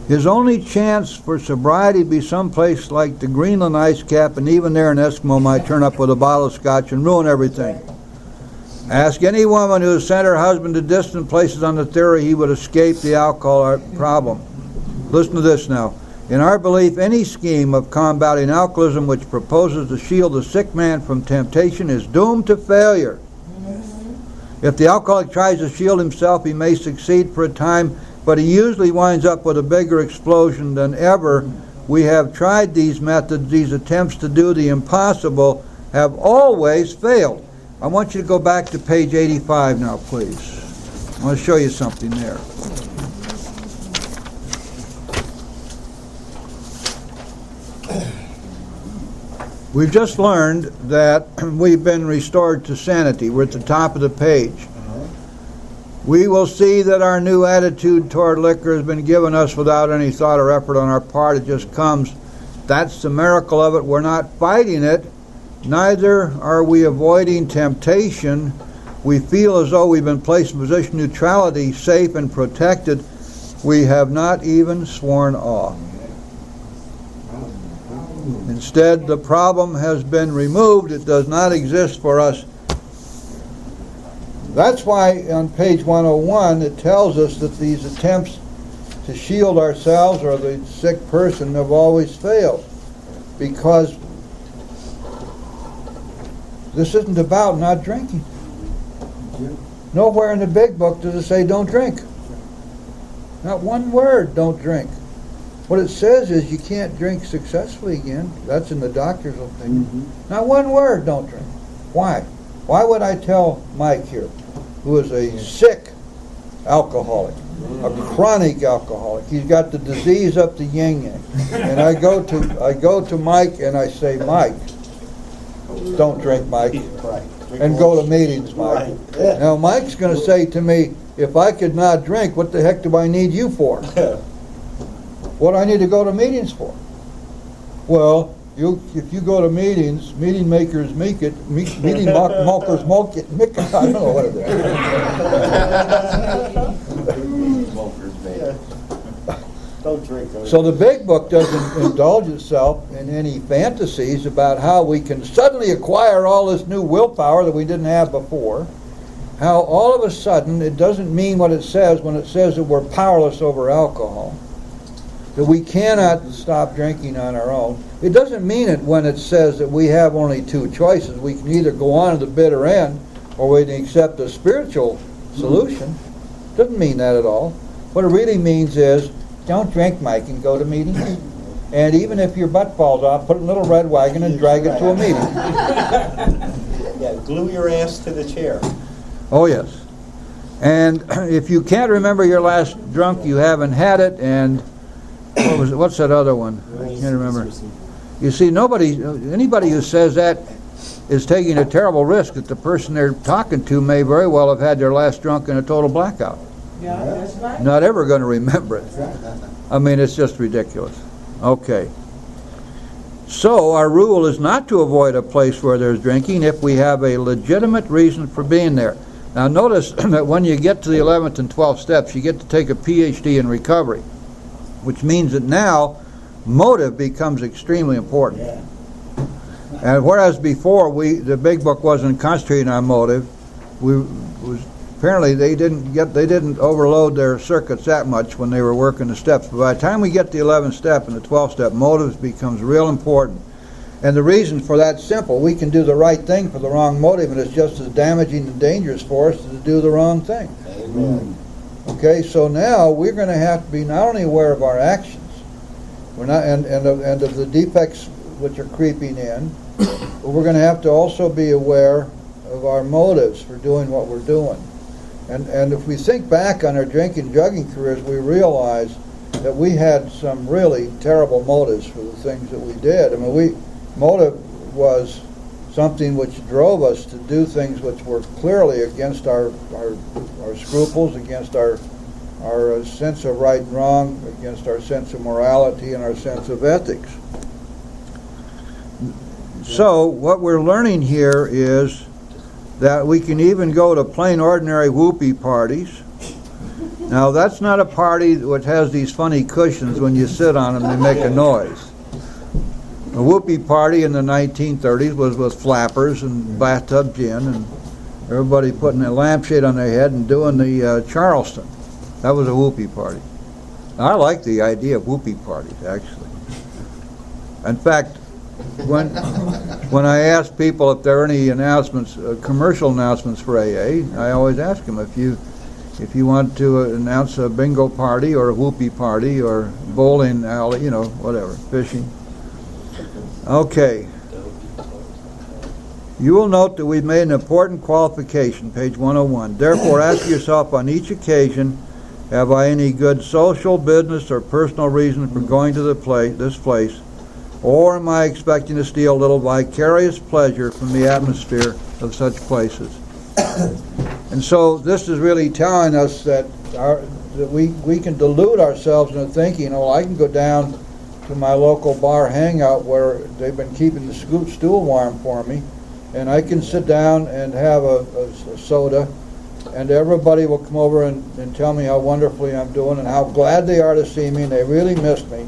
His only chance for sobriety be someplace like the Greenland ice cap, and even there an Eskimo might turn up with a bottle of scotch and ruin everything. Ask any woman who has sent her husband to distant places on the theory he would escape the alcohol problem. Listen to this now. In our belief, any scheme of combating alcoholism which proposes to shield the sick man from temptation is doomed to failure. If the alcoholic tries to shield himself, he may succeed for a time, but he usually winds up with a bigger explosion than ever. We have tried these methods. These attempts to do the impossible have always failed. I want you to go back to page 85 now, please. I want to show you something there. We've just learned that we've been restored to sanity. We're at the top of the page. We will see that our new attitude toward liquor has been given us without any thought or effort on our part. It just comes. That's the miracle of it. We're not fighting it. Neither are we avoiding temptation. We feel as though we've been placed in a position of neutrality, safe and protected. We have not even sworn off. Instead, the problem has been removed. It does not exist for us. That's why on page 101 it tells us that these attempts to shield ourselves or the sick person have always failed. Because this isn't about not drinking. Nowhere in the big book does it say don't drink. Not one word, don't drink. What it says is you can't drink successfully again. That's in the doctor's opinion. Not one word, don't drink. Why? Why would I tell Mike here, who is a sick alcoholic, a chronic alcoholic? He's got the disease up the yin-yang. And I go to Mike and I say, Mike, don't drink, Mike. Right. And go to meetings, Mike. Right. Yeah. Now Mike's going to say to me, if I could not drink, what the heck do I need you for? What do I need to go to meetings for? Well, if you go to meetings, meeting makers make it, meeting makers make it, I don't know what it is. Don't drink. So the big book doesn't indulge itself in any fantasies about how we can suddenly acquire all this new willpower that we didn't have before. How all of a sudden it doesn't mean what it says when it says that we're powerless over alcohol. That we cannot stop drinking on our own. It doesn't mean it when it says that we have only two choices. We can either go on to the bitter end or we can accept a spiritual solution. It doesn't mean that at all. What it really means is don't drink, Mike, and go to meetings. And even if your butt falls off, put it in a little red wagon and drag it to a meeting. Yeah, glue your ass to the chair. Oh, yes. And if you can't remember your last drunk, you haven't had it, and what's that other one? I can't remember. You see, anybody who says that is taking a terrible risk that the person they're talking to may very well have had their last drunk in a total blackout. Yeah, that's right. Not ever going to remember it. I mean, it's just ridiculous. Okay. So our rule is not to avoid a place where there's drinking if we have a legitimate reason for being there. Now notice that when you get to the 11th and 12th steps, you get to take a PhD in recovery, which means that now motive becomes extremely important. And whereas before the big book wasn't concentrating on motive, apparently they didn't overload their circuits that much when they were working the steps. But by the time we get to the 11th step and the 12th step, motive becomes real important. And the reason for that's simple. We can do the right thing for the wrong motive, and it's just as damaging and dangerous for us to do the wrong thing. Amen. Okay, so now we're going to have to be not only aware of our actions, we're not and of the defects which are creeping in, but we're going to have to also be aware of our motives for doing what we're doing. And if we think back on our drinking drugging careers, we realize that we had some really terrible motives for the things that we did. I mean, motive was something which drove us to do things which were clearly against our scruples, against our sense of right and wrong, against our sense of morality and our sense of ethics. So what we're learning here is that we can even go to plain ordinary whoopee parties. Now that's not a party which has these funny cushions when you sit on them, they make a noise. A whoopee party in the 1930s was with flappers and bathtub gin and everybody putting a lampshade on their head and doing the Charleston. That was a whoopee party. I like the idea of whoopee parties, actually. In fact, when I ask people if there are any announcements, commercial announcements for AA, I always ask them if you want to announce a bingo party or a whoopee party or bowling alley, whatever, fishing. Okay. You will note that we've made an important qualification, page 101. Therefore, ask yourself on each occasion, have I any good social, business, or personal reason for going to this place? Or am I expecting to steal a little vicarious pleasure from the atmosphere of such places? And so this is really telling us that we can delude ourselves into thinking, oh, I can go down to my local bar hangout where they've been keeping the scoop stool warm for me, and I can sit down and have a soda, and everybody will come over and tell me how wonderfully I'm doing and how glad they are to see me and they really missed me.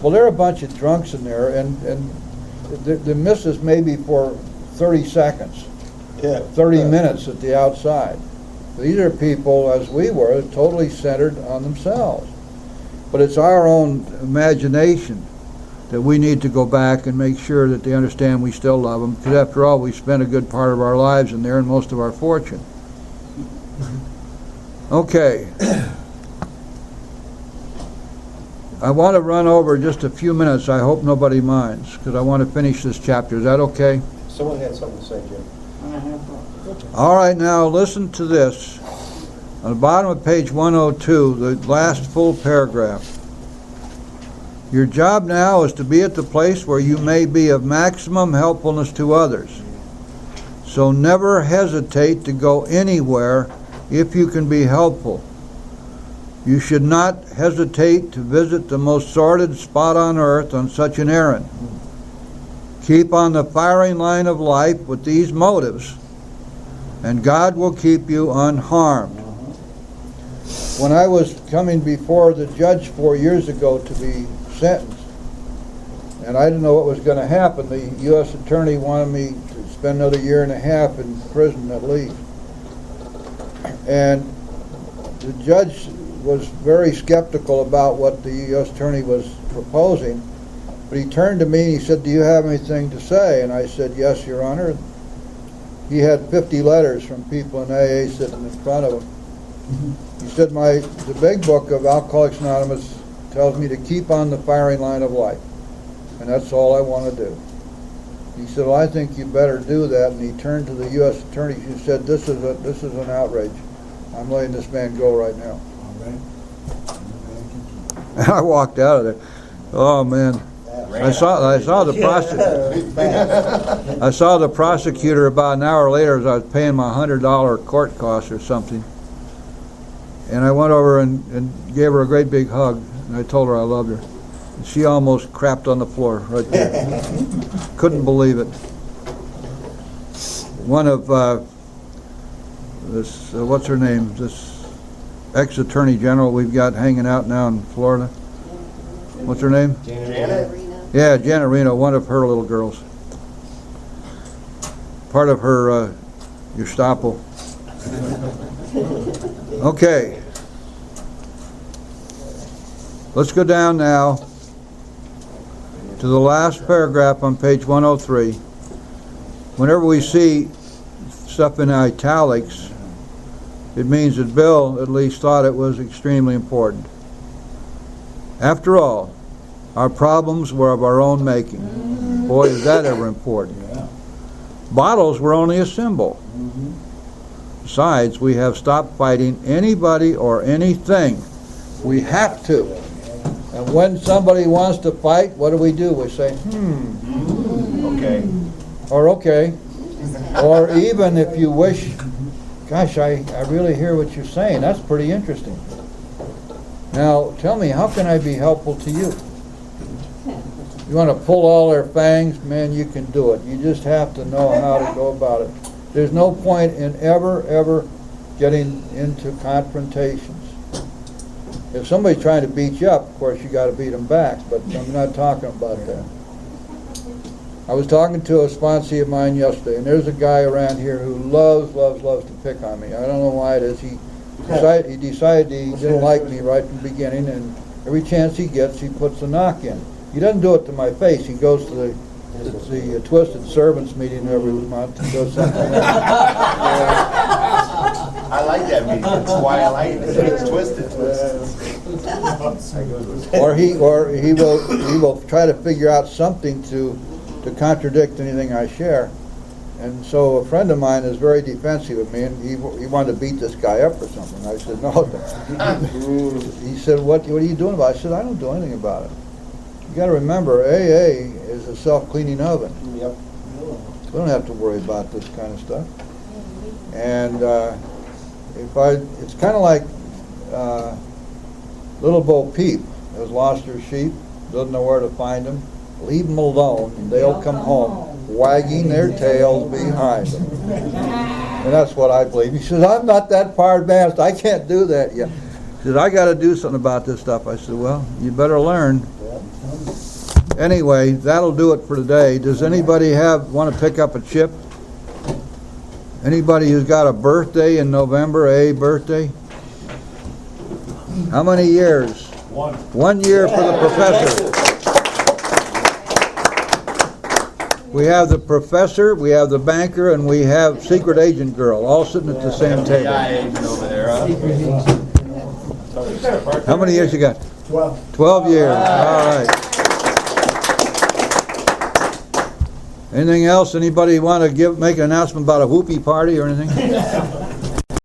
Well, there are a bunch of drunks in there, and the miss is maybe for 30 seconds, 30 minutes at the outside. These are people, as we were, totally centered on themselves. But it's our own imagination that we need to go back and make sure that they understand we still love them, because after all, we spent a good part of our lives in there and most of our fortune. Okay. I want to run over just a few minutes. I hope nobody minds, because I want to finish this chapter. Is that okay? Someone had something to say, Jim. All right, now listen to this. On the bottom of page 102, the last full paragraph. Your job now is to be at the place where you may be of maximum helpfulness to others. So never hesitate to go anywhere if you can be helpful. You should not hesitate to visit the most sordid spot on earth on such an errand. Keep on the firing line of life with these motives, and God will keep you unharmed. When I was coming before the judge 4 years ago to be sentenced, and I didn't know what was going to happen, the U.S. attorney wanted me to spend another 1.5 years in prison at least. And the judge was very skeptical about what the U.S. attorney was proposing, but he turned to me and he said, "Do you have anything to say?" And I said, "Yes, Your Honor." He had 50 letters from people in AA sitting in front of him. He said, the big book of Alcoholics Anonymous tells me to keep on the firing line of life, and that's all I want to do. He said, "Well, I think you better do that." And he turned to the U.S. attorney who said, this is an outrage. I'm letting this man go right now. And I walked out of there. Oh man! I saw the prosecutor. I saw the prosecutor about an hour later as I was paying my $100 court costs or something. And I went over and gave her a great big hug, and I told her I loved her. And she almost crapped on the floor right there. Couldn't believe it. One of this what's her name? This ex-attorney general we've got hanging out now in Florida. What's her name? Janet? Yeah, Janet Reno, one of her little girls. Part of her Gestapo. Okay. Let's go down now to the last paragraph on page 103. Whenever we see stuff in italics, it means that Bill at least thought it was extremely important. After all, our problems were of our own making. Boy, is that ever important. Bottles were only a symbol. Besides, we have stopped fighting anybody or anything. We have to. And when somebody wants to fight, what do? We say, Okay. or okay. Or even if you wish, gosh, I really hear what you're saying. That's pretty interesting. Now, tell me, how can I be helpful to you? You want to pull all their fangs? Man, you can do it. You just have to know how to go about it. There's no point in ever getting into confrontations. If somebody's trying to beat you up, of course, you got to beat them back, but I'm not talking about that. I was talking to a sponsee of mine yesterday, and there's a guy around here who loves to pick on me. I don't know why it is. He decided he didn't like me right from the beginning, and every chance he gets, he puts a knock in. He doesn't do it to my face. He goes to the Twisted Servants meeting every month and does something else. I like that meeting. That's why I like it. It's twisted. Or he will try to figure out something to contradict anything I share. And so a friend of mine is very defensive of me, and he wanted to beat this guy up or something. I said, no. He said, what are you doing about it? I said, I don't do anything about it. You gotta remember, AA is a self-cleaning oven. Yep. We don't have to worry about this kind of stuff. And it's kind of like little Bo Peep has lost her sheep, doesn't know where to find them. Leave them alone, and they'll come home, wagging their tails behind them. And that's what I believe. He says, I'm not that far advanced. I can't do that yet. He says, I got to do something about this stuff. I said, well, you better learn. Anyway, that'll do it for today. Does anybody want to pick up a chip? Anybody who's got a birthday in November, a birthday? How many years? 1. 1 year for the professor. We have the professor, we have the banker, and we have secret agent girl, all sitting at the same table. How many years you got? 12. 12 years, all right. Anything else? Anybody want to make an announcement about a whoopee party or anything?